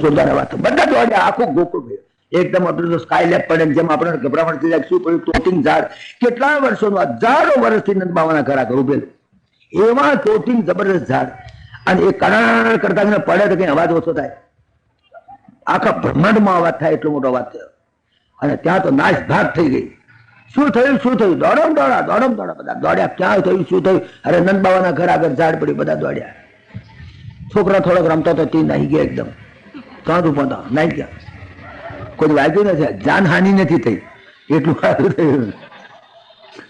જોરદાર અવાજ થયો, બધા દોડ્યા, આખું ગોકુળ એકદમ આપણે તો સ્કાય લેબ પડે જેમ આપણે ગભરામણ થઈ જાય, શું પડ્યું? તોતિંગ ઝાડ, કેટલા વર્ષોનું, હજારો વર્ષથી નંદ બાવાના ઘર આગળ ઉભેલું, એવા તોતિંગ જબરદસ્ત ઝાડ, અને એ કણ કરતા પડે તો કઈ અવાજ ઓછો થાય, આખા બ્રહ્માંડમાં અવાજ થાય એટલો મોટો અવાજ થયો, અને ત્યાં તો નાશ ભાગ થઈ ગઈ. શું થયું? શું થયું? દોડમ દોડા બધા દોડ્યા, ક્યાં થયું? શું થયું? અરે નંદ બાવાના ઘર આગળ ઝાડ પડ્યું, બધા દોડ્યા. છોકરા થોડોક રમતો હતો, તે નાહી ગયા, એકદમ કાંધું પોતા નાહી ગયા, કોઈ વાગ્યું નથી, જાનહાનિ નથી થઈ, એટલું સારું થયું.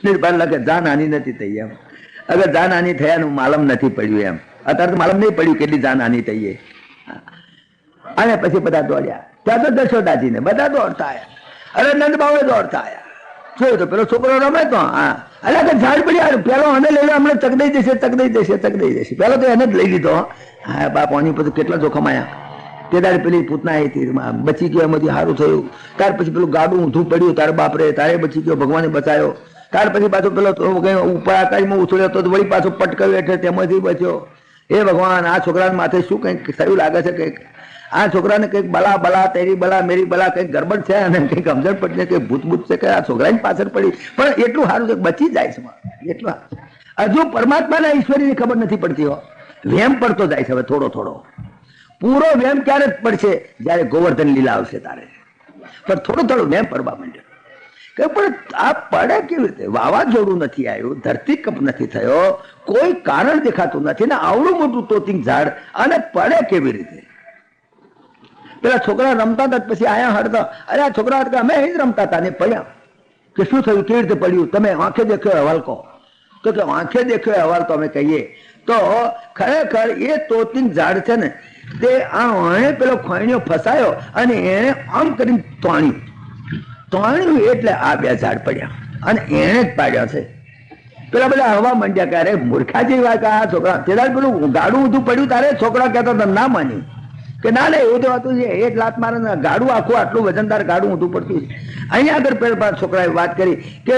નિર્ભર લાગે જાનહાનિ નથી થઈ એમ. અગર જાનહાનિ થયાનું માલમ નથી પડ્યું એમ. અત્યારે તો માલમ નહીં પડ્યું કેટલી જાનહાનિ થઈ. અને પછી બધા દોડ્યા, ત્યાં તો દશોદાજીને બધા દોડતા આવ્યા, અરે નંદ બાવે દોડતા આવ્યા. જોયું તો પેલો છોકરો રમે તો હા, અરે ઝાડ પડ્યા, પેલો અને લઈ લો, હમણાં ચકદાઈ જશે. પેલો તો એને જ લઈ લીધો. હા બાપ, આની પછી કેટલા જોખમ આવ્યા. તે દાડે પેલી પૂતના હતી, બચી ગયો, એમાંથી સારું થયું. ત્યાર પછી પેલું ગાડું ઊંધું પડ્યું, તારે બાપરે, તારે બચી ગયો, ભગવાને બચાયો. ત્યાર પછી પાછો પેલો ઉપર આકાશમાં ઉછળ્યો તો વળી પાછો પટકાવ્યો, એટલે તેમાંથી બચ્યો. એ ભગવાન, આ છોકરાને માથે શું કંઈક થયું લાગે છે, કંઈક આ છોકરાને કંઈક બલા તેરી બલા મેરી બલા કંઈક ગરબડ છે, અને કંઈક સમજણ પડશે, કંઈક ભૂત છે, કે આ છોકરાની પાછળ પડી. પણ એટલું સારું છે, બચી જાય છે એટલું. હજુ પરમાત્માના ઈશ્વરીની ખબર નથી પડતી હો, વેમ પડતો જાય છે હવે થોડો થોડો. પૂરો વેમ ક્યારે પડશે? જયારે ગોવર્ધન લીલા આવશે તારે. પણ થોડું થોડું વેમ પડવા માંડ્યો. કે પણ આ પડે કેવી રીતે? વાવાઝોડું નથી આવ્યું, ધરતીકંપ નથી થયો, કોઈ કારણ દેખાતું નથી, ને આવડું મોટું તોતિંગ ઝાડ, અને પડે કેવી રીતે? પેલા છોકરા રમતા હતા, પછી આયા હડતા, અરે આ છોકરા અમે અહીં જ રમતા હતા ને પડ્યા. કે શું થયું? કેવી રીતે પડ્યું? તમે આંખે દેખ્યો અહેવાલ કહો. તો કે આંખે દેખ્યો અહેવાલ તો અમે કહીએ તો ખરેખર એ તોતિંગ ઝાડ છે ને, તે આ પેલો ખોયણીઓ ફસાયો, અને એને આમ કરીને તોણ્યું, એટલે આ બે ઝાડ પડ્યા, અને એને જ પાડ્યા છે. પેલા બધા હવા માંડ્યા કે અરે મૂર્ખા જેવી વાત, આ છોકરા તેદાર પેલું ગાડું ઊંધું પડ્યું, તારે છોકરા કહેતા હતા, ના માન્યું કે ના એવું તો હતું છે, એક લાત મારે ગાડું આખું આટલું વજનદાર ગાડું ઊંધું પડતું છે. અહીંયા આગળ પેલા છોકરાએ વાત કરી કે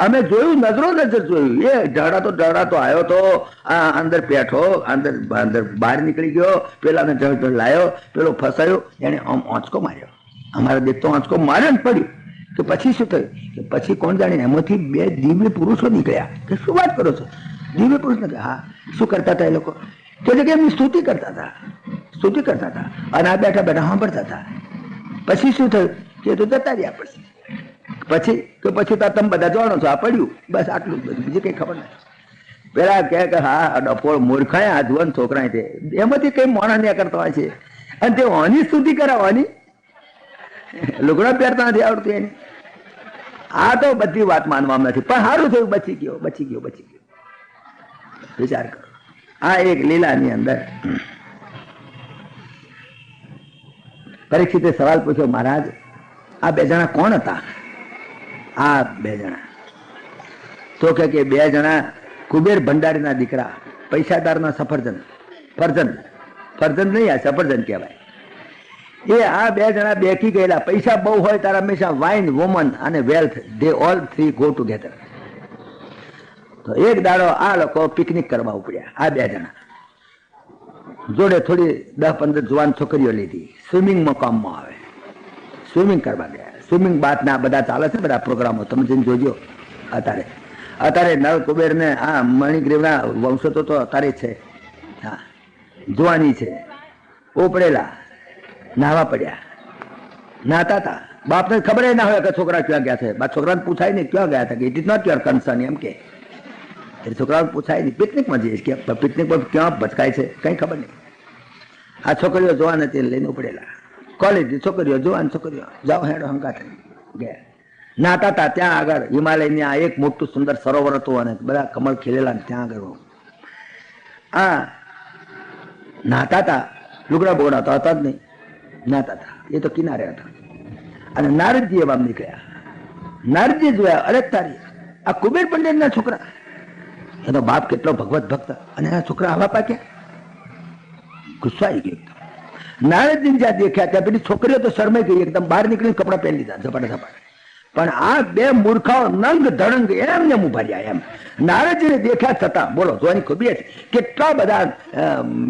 અમે જોયું, નજર જોયું, એ ઢળાતો આવ્યો તો અંદર પેઠો, અંદર બહાર નીકળી ગયો, પેલાને ઢળ લાયો, પેલો ફસાયો, એને આમ આંચકો માર્યો, અમારે દેખતો આંચકો માર્યો ને પડ્યું. કે પછી શું થયું? કે પછી કોણ જાણે એમાંથી બે દિવ્ય પુરુષો નીકળ્યા. કે શું વાત કરો છો? દિવ્ય પુરુષ નીકળ્યા? હા. શું કરતા હતા એ લોકો? કે એમની સ્તુતિ કરતા હતા, અને આ બેઠા સાંભળતા હતા. પછી શું થયું? કે તો જતા રહ્યા. પછી તમે બધા જાણો છો, આ પડ્યું, બસ આટલું જ, બીજી કઈ ખબર નથી. પેલા કે હા ડફોળ મૂર્ખાય આ જુવાન છોકરા છે, એમાંથી કઈ મોણા ન્યા કરતા હોય છે, અને તે આની સ્તુતિ કરાવવાની, લુગડા પહેરતા નથી આવડતું એને. આ તો બધી વાત માનવામાં નથી, પણ સારું થયું, બચી ગયો. વિચાર કરો, આ એક લીલાની અંદર પરીક્ષિતે સવાલ પૂછ્યો, મહારાજ આ બે જણા કોણ હતા? આ બે જણા તો કે બે જણા કુબેર ભંડારીના દીકરા, પૈસાદારના ફરજન નહીં, આ સફરજન કહેવાય. એ આ બે જણા બેઠી ગયેલા. પૈસા બહુ હોય ત્યારે હંમેશા વાઇન, વુમન અને વેલ્થ, દે ઓલ થ્રી ગો ટુગેધર. તો એક દાડો આ લોકો પિકનિક કરવા ઉપડ્યા. આ બે જણા જોડે થોડી 10-15 જુવાન છોકરીઓ લીધી. સ્વિમિંગમાં કામમાં આવે, સ્વિમિંગ કરવા ગયા. સ્વિમિંગ બાદ ના બધા ચાલે છે, બધા પ્રોગ્રામો તમે જઈને જોજો. અત્યારે નળ કુબેર ને આ મણિગ્રીવના વંશો તો અત્યારે છે. હા, જુવાની છે, ઉપડેલા નાહવા પડ્યા, નાતા હતા. બાપને ખબર ના હોય કે છોકરા ક્યાં ગયા છે. છોકરાને પૂછાય નહીં ક્યાં ગયા હતા, કે it is not your concern એમ કે. છોકરાઓને પૂછાય નહીં, પિકનિકમાં જઈશ કે પિકનિકમાં ક્યાં ભટકાય છે કઈ ખબર નહીં. આ છોકરીઓ જોવાને તે લઈને ઉપડેલા. કોલેજ છોકરીઓ, જોવાન છોકરીઓ, જાઓ હેડો હંકાત ગયા. નાતા હતા ત્યાં આગળ હિમાલયની આ એક મોટું સુંદર સરોવર હતું, અને બધા કમળ ખીલેલા ત્યાં આગળ આ નાતા હતા. લુગડા બોગડા તો હતા જ નહીં, નાતા હતા. એ તો કિનારે હતા. અને નારદજી એવા નીકળ્યા. નારદજી જોયા, અરે તારી આ કુબેર પંડિતના છોકરા, એનો બાપ કેટલો ભગવત ભક્ત, અને એના છોકરા આવા પાક્યા. ગુસ્સો આવી ગયો એકદમ. નારદજી જ્યાં દેખ્યા ત્યાં પેલી છોકરીઓ તો શરમાઈ ગઈ, એકદમ બહાર નીકળીને કપડા પહેરી લીધા ઝપાટા. પણ આ બે મૂર્ખાઓ નંગ ધડંગ એમને ઉભા રહ્યા એમ. નારદજીને દેખ્યા છતાં, બોલો જોવાની ખુબી કેટલા બધા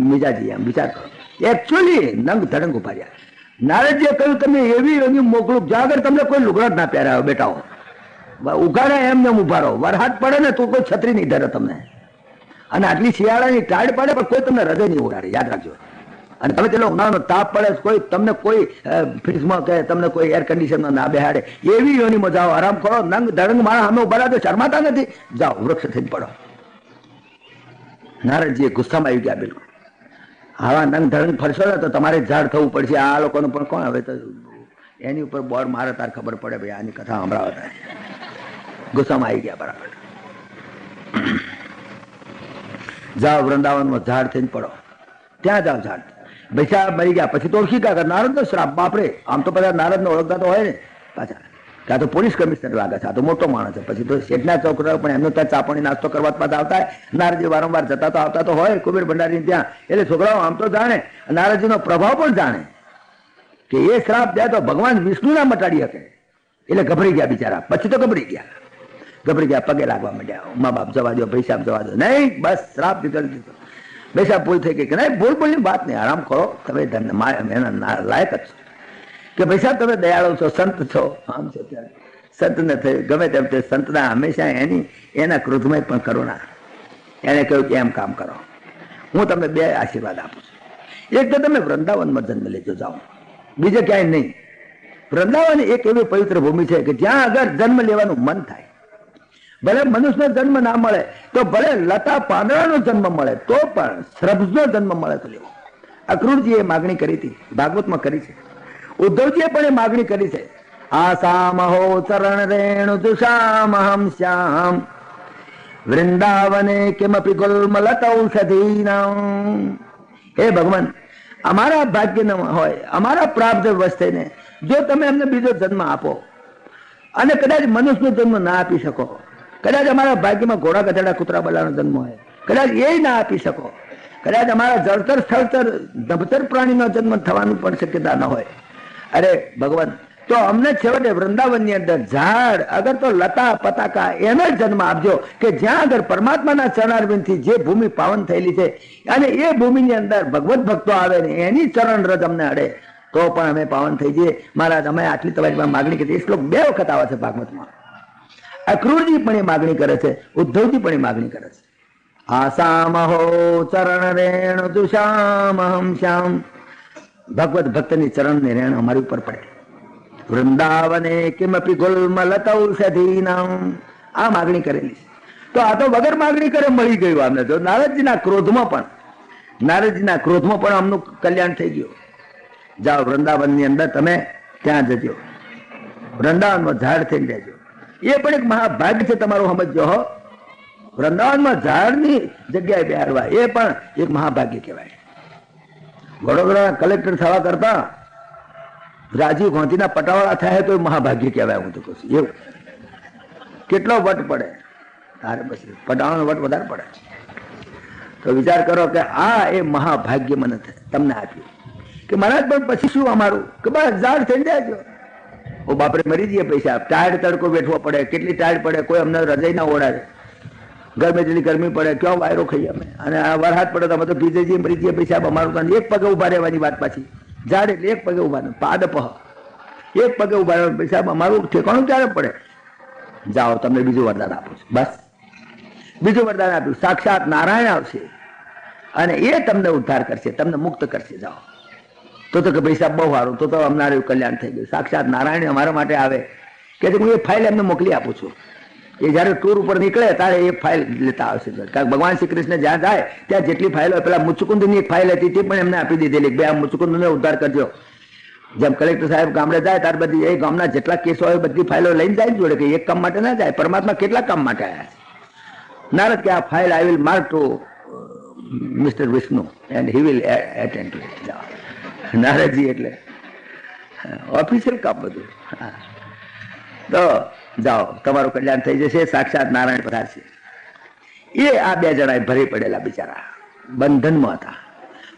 મિજાજી એમ. વિચાર કરો, એકચ્યુઅલી નંગ ધડંગ ઉભા રહ્યા. નારદજીએ કહ્યું તમે એવી યોની મોકલું જ્યાં આગળ તમને કોઈ લુગડા જ ના પહેરાવે બેટાઓ, ઉઘાડા એમને ઉભા રહો, વરસાદ પડે ને તો કોઈ છત્રી નહીં ધરે તમને, અને આટલી શિયાળાની ટાઢ પડે પણ કોઈ તમને હૃદય નહીં ઉડાડે, યાદ રાખજો. અને તમે ચલો ઉનાળાનો તાપ પડે કોઈ તમને કોઈ ફ્રીજમાં કે તમને કોઈ એર કન્ડિશનમાં ના બેહાડે, એવી યોનીમાં જાઓ, આરામ કરો, નંગ ધડંગ મારા સામે ઉભા રહો, શરમાતા નથી, જાઓ વૃક્ષ થઈને પડો. નારદજી ગુસ્સામાં આવી ગયા. બિલકુલ આવા નંગ ધડંગ ફરશો ને તો તમારે ઝાડ થવું પડશે. આ લોકોનું પણ કોણ હવે તો એની ઉપર બોર્ડ મારે તાર ખબર પડે ભાઈ આની કથા સાંભળાવતા. ગુસ્સામાં આવી ગયા બરાબર. જાઓ વૃંદાવનમાં ઝાડ થઈને પડો, ત્યાં જાઓ ઝાડ. પૈસા મરી ગયા પછી તો ઓળખી ગયા નારદ નો શ્રાપ. બાપરે, આમ તો બધા નારદ ને ઓળખતા તો હોય ને પાછા, ત્યાં તો પોલીસ કમિશનર લાગે છે, આ તો મોટો માણસ છે. પછી તો શેઠના ચોકરા પણ એમનો ત્યાં ચાપણી નાસ્તો કરવા પાછા આવતા. નારદજી વારંવાર જતા તો આવતા તો હોય કુબેર ભંડારી ત્યાં, એટલે છોકરાઓ આમ તો જાણે, નારદજીનો પ્રભાવ પણ જાણે કે એ શ્રાપ જાય તો ભગવાન વિષ્ણુ ના મટાડી શકે. એટલે ગભરી ગયા બિચારા. પછી તો ગભરી ગયા, પગે લાગવા માંડ્યા, મા બાપ જવા દો, પૈસા જવા દો. નહીં, બસ શ્રાપ દીધો. પૈસા ભૂલ થઈ ગઈ કે નહીં, ભૂલ ની વાત નહીં, આરામ કરો, તમે એના લાયક જ છો કે પૈસા તમે દયાળુ છો, સંત છો, આમ છો. ત્યારે સંતને થયું ગમે તેમ તે સંતના હંમેશા એના ક્રોધમાં પણ કરુણા. એને કહ્યું કે એમ કામ કરો, હું તમને બે આશીર્વાદ આપું છું. એક તો તમે વૃંદાવનમાં જન્મ લેજો, જાઓ, બીજે ક્યાંય નહીં. વૃંદાવન એક એવી પવિત્ર ભૂમિ છે કે જ્યાં આગળ જન્મ લેવાનું મન થાય. ભલે મનુષ્યનો જન્મ ના મળે તો ભલે લતા પાંદડાનો જન્મ મળે તો પણ શ્રભનો જન્મ મળે તો લેવો. અક્રૂરજીએ માગણી કરી હતી, ભાગવતમાં કરી છે. ઉદ્ધવજીએ પણ એ માગણી કરી છે. આસામહો ચરણ રેણુ દુષામહમ શ્યામ વૃંદાવને કિમપી ગુલ્મલતૌષધીનામ. હે ભગવાન, અમારા ભાગ્ય ન હોય, અમારા પ્રાપ્ત વસ્તુને જો તમે અમને બીજો જન્મ આપો, અને કદાચ મનુષ્યનો જન્મ ના આપી શકો, કદાચ અમારા ભાગ્યમાં ઘોડા ગધેડા કૂતરા બલાનો જન્મ હોય, કદાચ એ ના આપી શકો, કદાચ અમારા જળતર સ્થળતર નભતર પ્રાણીનો જન્મ થવાનું પણ શક્યતા ન હોય. અરે ભગવાન, તો અમને છેવટે વૃંદાવનની અંદર ઝાડ અગર તો લતા પતાકા એનો જન્મ આપજો કે જ્યાં આગળ પરમાત્માના ચરણારવિંદથી જે ભૂમિ પાવન થયેલી છે, અને એ ભૂમિની અંદર ભગવત ભક્તો આવે ને એની ચરણ રજ અમને અડે તો પણ અમે પાવન થઈ જઈએ. મહારાજ, અમે આટલી તમારી માગણી કરી. એ શ્લોક 2 વખત આવે છે ભાગવતમાં. અક્રૂરજી પણ એ માગણી કરે છે, ઉદ્ધવજી પણ એ માગણી કરે છે. આસામહો ચરણ રેણુ દુષામહમ શ્યામ. ભગવત ભક્તની ચરણની રેણ અમારી ઉપર પડે. વૃંદાવને કિમપી ગુલ્મલતૌષધીનામ. આ માગણી કરેલી છે. તો આ તો વગર માગણી કરે મળી ગયું અમને. તો નારદજીના ક્રોધમાં પણ અમનું કલ્યાણ થઈ ગયું. જાઓ વૃંદાવનની અંદર તમે ત્યાં જજો, વૃંદાવનમાં ઝાડ થઈને રહેજો. એ પણ એક મહાભાગ્ય છે તમારું, સમજો હો. વૃંદાવનમાં ઝાડની જગ્યાએ બેહાડવા એ પણ એક મહાભાગ્ય કહેવાય. વડોદરા કલેક્ટર થવા કરતા રાજીવ ગાંધીના પટાવાળા થાય તો એ મહાભાગ્ય કહેવાય. હું તો કહું છું એવું. કેટલો વટ પડે તારે, બસ પટાવાનો વટ વધારે પડે. તો વિચાર કરો કે આ એ મહાભાગ્ય મને તમને આપ્યું કે મહારાજ, પણ પછી શું અમારું કે બસ ઝાડ થઈ જાય. ઓ બાપરે, મરી જઈએ પૈસા, ટાયર્ડ તડકો બેઠવો પડે, કેટલી ટાયર્ડ પડે, કોઈ અમને રજાઈ ના ઓડાડે, ગરમી જેટલી ગરમી પડે, ક્યાં વાયરો ખાઈએ અમે, અને આ વરસાદ પડે તો અમે તો ભીજે જઈએ, મરી જઈએ પૈસા. અમારું તો એક પગે ઉભા રહેવાની વાત. પાછી ઝાડ એટલે એક પગે ઉભા, પાદ પહ એક પગે ઉભા રહેવાનું પૈસા. અમારું ઠેકાણું ત્યારે પડે. જાઓ, તમને બીજું વરદાન આપું છું. બસ બીજું વરદાન આપ્યું, સાક્ષાત નારાયણ આવશે અને એ તમને ઉદ્ધાર કરશે, તમને મુક્ત કરશે. જાઓ. તો કે પૈસા બહુ સારું, તો અમારું કલ્યાણ થઈ ગયું. સાક્ષાત નારાયણ અમારા માટે આવે કે હું એક ફાઇલ એમને મોકલી આપું છું. એ જયારે ટૂર ઉપર નીકળે ત્યારે એક ફાઇલ લેતા આવશે. કારણ ભગવાન શ્રી કૃષ્ણ જ્યાં જાય ત્યાં જેટલી ફાઇલો, પેલા મુચુકુંદની એક ફાઇલ હતી તે પણ એમને આપી દીધેલી. બે આ મુચુકુંદને ઉદ્ધાર કરજો. જેમ કલેક્ટર સાહેબ ગામડે જાય ત્યાર બધી એ ગામના જેટલા કેસો હોય બધી ફાઇલો લઈને જાય જોડે, કે એક કામ માટે ના જાય. પરમાત્મા કેટલા કામ માટે આવ્યા છે. નારદ કે આ file I will mark to Mister Vishnu and he will attend to it. નારદજી એટલે ઓફિશિયલ કામ બધું. તો જાઓ, તમારું કલ્યાણ થઈ જશે. સાક્ષાત નારાયણ પધારશે. એ આ બે જણા ભરી પડેલા બિચારા બંધનમાં હતા,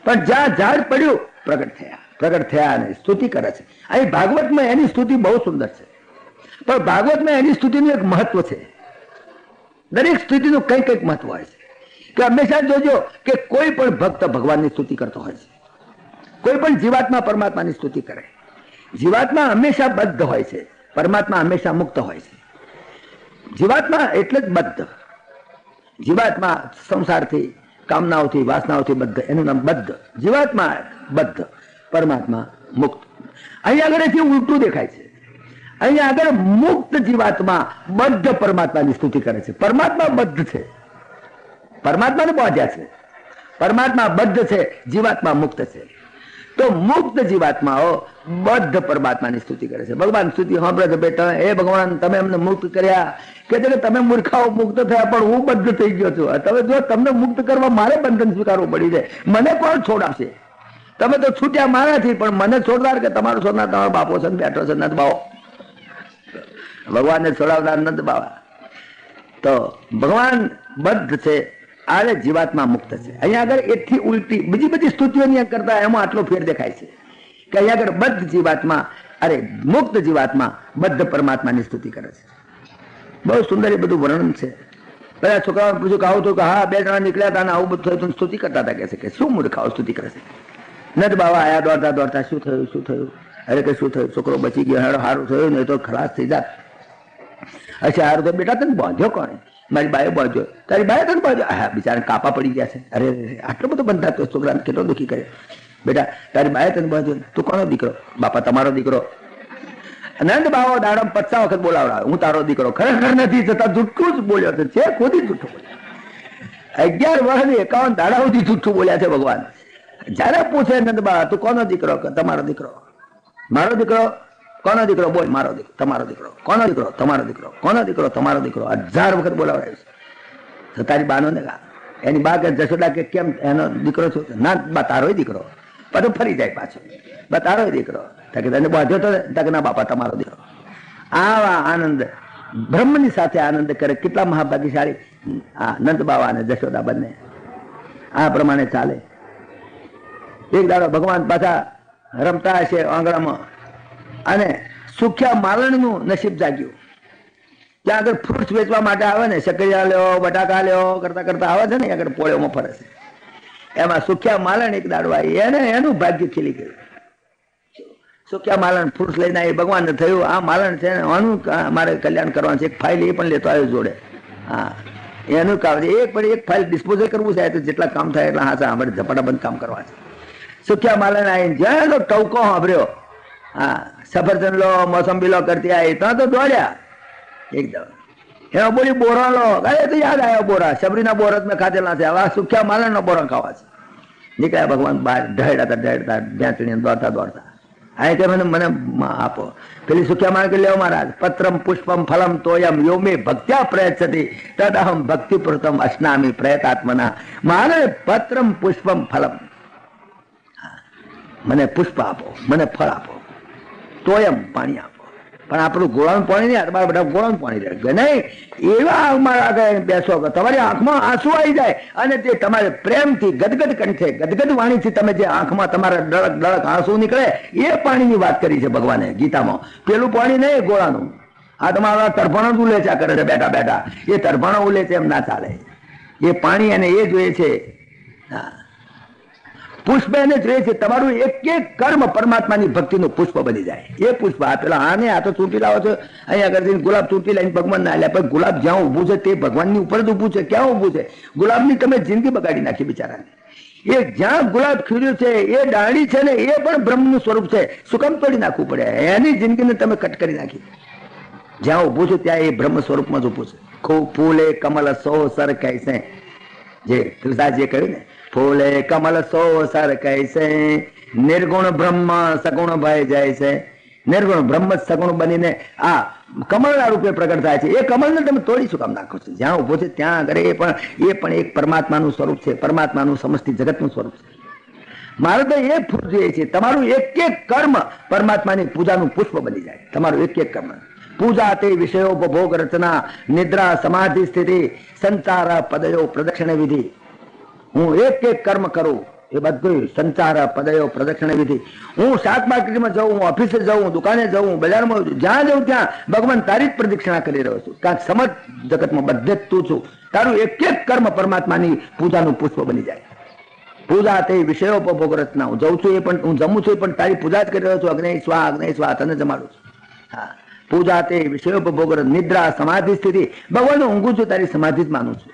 પણ જ્યાં ઝાડ પડ્યું પ્રગટ થયા અને સ્તુતિ કરે છે. અહીં ભાગવતમાં એની સ્તુતિ બહુ સુંદર છે, પણ ભાગવતમાં એની સ્તુતિનું એક મહત્વ છે. દરેક સ્તુતિનું કંઈક મહત્વ હોય છે. કે હંમેશા જોજો કે કોઈ પણ ભક્ત ભગવાનની સ્તુતિ કરતો હોય છે. કોઈ પણ જીવાત્મા પરમાત્માની સ્તુતિ કરે. જીવાત્મા હંમેશા બદ્ધ હોય છે, પરમાત્મા હંમેશા મુક્ત હોય છે. જીવાત્મા એટલે જ બદ્ધ. જીવાત્મા સંસારથી, કામનાઓથી, વાસનાઓથી બદ્ધ, એનું નામ બદ્ધ. જીવાત્મા બદ્ધ, પરમાત્મા મુક્ત. અહીંયા આગળ એથી ઉલટું દેખાય છે. અહીંયા આગળ મુક્ત જીવાત્મા બદ્ધ પરમાત્માની સ્તુતિ કરે છે. પરમાત્મા બદ્ધ છે, પરમાત્માને પહોંચ્યા છે. પરમાત્મા બદ્ધ છે, જીવાત્મા મુક્ત છે. તો મુક્ત જીવાત્માઓ બદ્ધ પરમાત્માની સ્તુતિ કરે છે. ભગવાન સ્તુતિ સાંભળે છે, બેટા એ ભગવાન તમે અમને મુક્ત કર્યા, કે છે કે તમે મૂર્ખાઓ મુક્ત થયા, પણ હું બદ્ધ થઈ ગયો છું. તમે જો તમને મુક્ત કરવા મારે બંધન સ્વીકારવું પડી છે, મને કોણ છોડાવશે? તમે તો છૂટ્યા મારાથી, પણ મને છોડનાર કે તમારો છોડનાર તમારો બાપો છે, બેઠો છે નંદ બાવો. ભગવાનને છોડાવનાર નંદ બાવા. તો ભગવાન બદ્ધ છે, આરે જીવાત્મા મુક્ત છે. અહીંયા આગળ એકથી ઉલટી બીજી બધી સ્તુતિઓની કરતા એમાં આટલો ફેર દેખાય છે કે અહીંયા આગળ બદ્ધ જીવાત્મા, અરે મુક્ત જીવાત્મા બદ્ધ પરમાત્માની સ્તુતિ કરે છે. બહુ સુંદર એ બધું વર્ણન છે. બધા છોકરાઓને પૂછ્યું કે આવું તો કે હા 2 જણા નીકળ્યા હતા ને આવું બધું થયું, સ્તુતિ કરતા હતા. કે શું મૂર્ખાઓ સ્તુતિ કરે છે? નદ બાવા આયા દોડતા દોડતા, શું થયું શું થયું? અરે કે શું થયું? છોકરો બચી ગયો, હેડો સારું થયું, નહીં તો ખલાસ થઈ જાત. અચ્છા સારું તો બેટા તને બાંધ્યો કોણે? મારી બાએ બાંધ્યો. તારી બાએ તને બાંધ્યો? હા બિચારા કાપા પડી ગયા છે. અરે આટલો બધો બંધાતો છોકરાને કેટલો દુઃખી કરે. બેટા તારી બાએ તને બાંધ્યો. તું કોનો દીકરો? બાપા તમારો દીકરો. નંદ બાવો દાડમ 50 વખત બોલાવડાવે, હું તારો દીકરો. ખરેખર નથી, છતાં જુઠ્ઠું જ બોલ્યો છે. ખુદ જુઠ્ઠું બોલ્યો. 11 વર્ષની 51 દાડા સુધી જુઠ્ઠું બોલ્યા છે ભગવાન. જયારે પૂછે નંદ બાવા તું કોનો દીકરો? તમારો દીકરો. મારો દીકરો? કોનો દીકરો? બોલ. મારો દીકરો. તમારો દીકરો. કોનો દીકરો? તમારો દીકરો. કોનો દીકરો? તમારો દીકરો. 1000 વખત બોલાવડાવ્યું છે. તારી બાનો ને એની બા કે જશોદા કે કેમ એનો દીકરો છું? ના બા તારો દીકરો. બધું ફરી જાય પાછો. બા તારો દીકરો. તને બાંધ્યો તો ના બાપા તમારો દીકરો. આવા આનંદ બ્રહ્મની સાથે આનંદ કરે. કેટલા મહાભાગ્યશાળી નંદ બાવા અને જશોદા બંને આ પ્રમાણે ચાલે. એક દાડો ભગવાન પાછા રમતા હશે આંગણામાં અને સુખ્યા માલણનું નસીબ જાગ્યું. ત્યાં આગળ ફ્રૂટ્સ વેચવા માટે આવે ને, શકરિયા લ્યો, બટાકા લ્યો કરતા કરતા આવે છે ને, આગળ પોળીઓમાં ફરે છે. એમાં સુખ્યા માલણ એક દાડો આવી, એને એનું ભાગ્ય ખીલી ગયું. સુખ્યા માલણ ફ્રૂટ્સ લઈને આવી. ભગવાનને થયું આ માલણ છે ને, આનું મારે કલ્યાણ કરવાનું છે. એક ફાઇલ એ પણ લેતો આવ્યો જોડે. હા એનું કામ છે. એક ફાઇલ ડિસ્પોઝલ કરવું છે, તો જેટલા કામ થાય એટલા હા આપણે ઝપાટા બંધ કામ કરવા છે. સુખ્યા માલણ આવીને જ્યાં તો ટવકો સાંભળ્યો, હા સફરજન લો, મોસંબી લો કરતી આવી, ત્યાં તો દોડ્યા એકદમ. એમાં બોલી બોરા લો. અરે તો યાદ આવ્યો બોરા, શબરીના બોરા મેં ખાધેલા છે, હવે સુખ્યા માલણ નો બોરા ખાવા છે. નીકળ્યા ભગવાન બહાર, ઢળતા ભેંસણી દોડતા દોડતા. હા કે મને આપો. પેલી સુખ્યા માલણ કે લેવો મહારાજ. પત્રમ પુષ્પમ ફલમ તોયમ યોમે ભક્ત્યા પ્રયચ્છતિ તદહમ ભક્તિ પૂર્તમ અશ્નામી પ્રયતાત્મના. મારે પત્રમ પુષ્પમ ફલમ, મને પુષ્પ આપો, મને ફળ આપો, તોયમ પાણી આપો. પણ આપણું ગોળાનું પાણી નહીં, તમારા બધા ગોળાનું પાણી રહે નહીં. એવા મારા આગળ બેસો કે તમારી આંખમાં આંસુ આવી જાય અને તે તમારે પ્રેમથી ગદગદ કંઠે, ગદગદ વાણીથી તમે જે આંખમાં તમારા ડળક ડળક આંસુ નીકળે એ પાણીની વાત કરી છે ભગવાને ગીતામાં. પેલું પાણી નહીં ગોળાનું. આ તમારા તરફાણો જ ઉલેચા કરે છે બેઠા બેઠા. એ તરફાણો ઉલેચે એમ ના ચાલે. એ પાણી અને એ જોઈએ છે. હા પુષ્પ એને જોઈએ છે. તમારું એક એક કર્મ પરમાત્માની ભક્તિનું પુષ્પ બની જાય. એ પુષ્પ આ પેલા આને આ તો ચૂંટી લાવો છો અહીંયા આગળ ગુલાબ ચૂંટી લઈને ભગવાન ના લ્યા. પણ ગુલાબ જ્યાં ઊભું છે તે ભગવાનની ઉપર જ ઊભું છે. ક્યાં ઊભું છે? ગુલાબની તમે જિંદગી બગાડી નાખી બિચારાને. એ જ્યાં ગુલાબ ખીલ્યું છે એ ડાળી છે ને, એ પણ બ્રહ્મનું સ્વરૂપ છે. શું કામ તોડી નાખવું પડે? એની જિંદગીને તમે કટ કરી નાખી. જ્યાં ઊભું છે ત્યાં એ બ્રહ્મ સ્વરૂપમાં જ ઊભું છે. ખૂબ ફૂલે કમલ સો સર કહેશે, જે તુલસાજીએ કહ્યું ને, ફૂલે કમલ સો સર કૈસે નિર્ગુણ બ્રહ્મ સગુણ ભય જાય છે. નિર્ગુણ બ્રહ્મ સગુણ બનીને આ કમળના રૂપે પ્રગટ થાય છે. એ કમળને તમે તોડી શું કામ નાખો છો? જ્યાં ઉભો છે ત્યાં આગળ એ પણ એક પરમાત્માનું સ્વરૂપ છે, પરમાત્માનું સમસ્તી જગતનું સ્વરૂપ છે. મારે તો એ ફૂલ જોઈએ છે. તમારું એક એક કર્મ પરમાત્માની પૂજાનું પુષ્પ બની જાય. તમારું એક એક કર્મ પૂજા તે વિષયોપભોગ રચના નિદ્રા સમાધિ સ્થિતિ સંચાર પદયો પ્રદક્ષિણ વિધિ. હું એક એક કર્મ કરું એ બધું સંચાર પદયો પ્રદક્ષિણ વિધિ. હું શાક માર્કેટમાં જાઉં, હું ઓફિસે જાઉં, દુકાને જાઉં, બજારમાં જ્યાં જાઉં ત્યાં ભગવાન તારી જ પ્રદક્ષિણા કરી રહ્યો છું. કારણ સમજ જગતમાં બધે જ તું છું. તારું એક એક કર્મ પરમાત્માની પૂજાનું પુષ્પ બની જાય. પૂજા તે વિષયોપભોગ રચના. હું જઉં છું એ પણ, હું જમું છું એ પણ તારી પૂજા જ કરી રહ્યો છું. અગ્નિ સ્વા તને જમાડું છું. હા, પૂજા તે વિષયોપભોગ, નિદ્રા સમાધિ સ્થિતિ, ભગવાન ઊંઘું છું તારી સમાધિ જ માનું છું.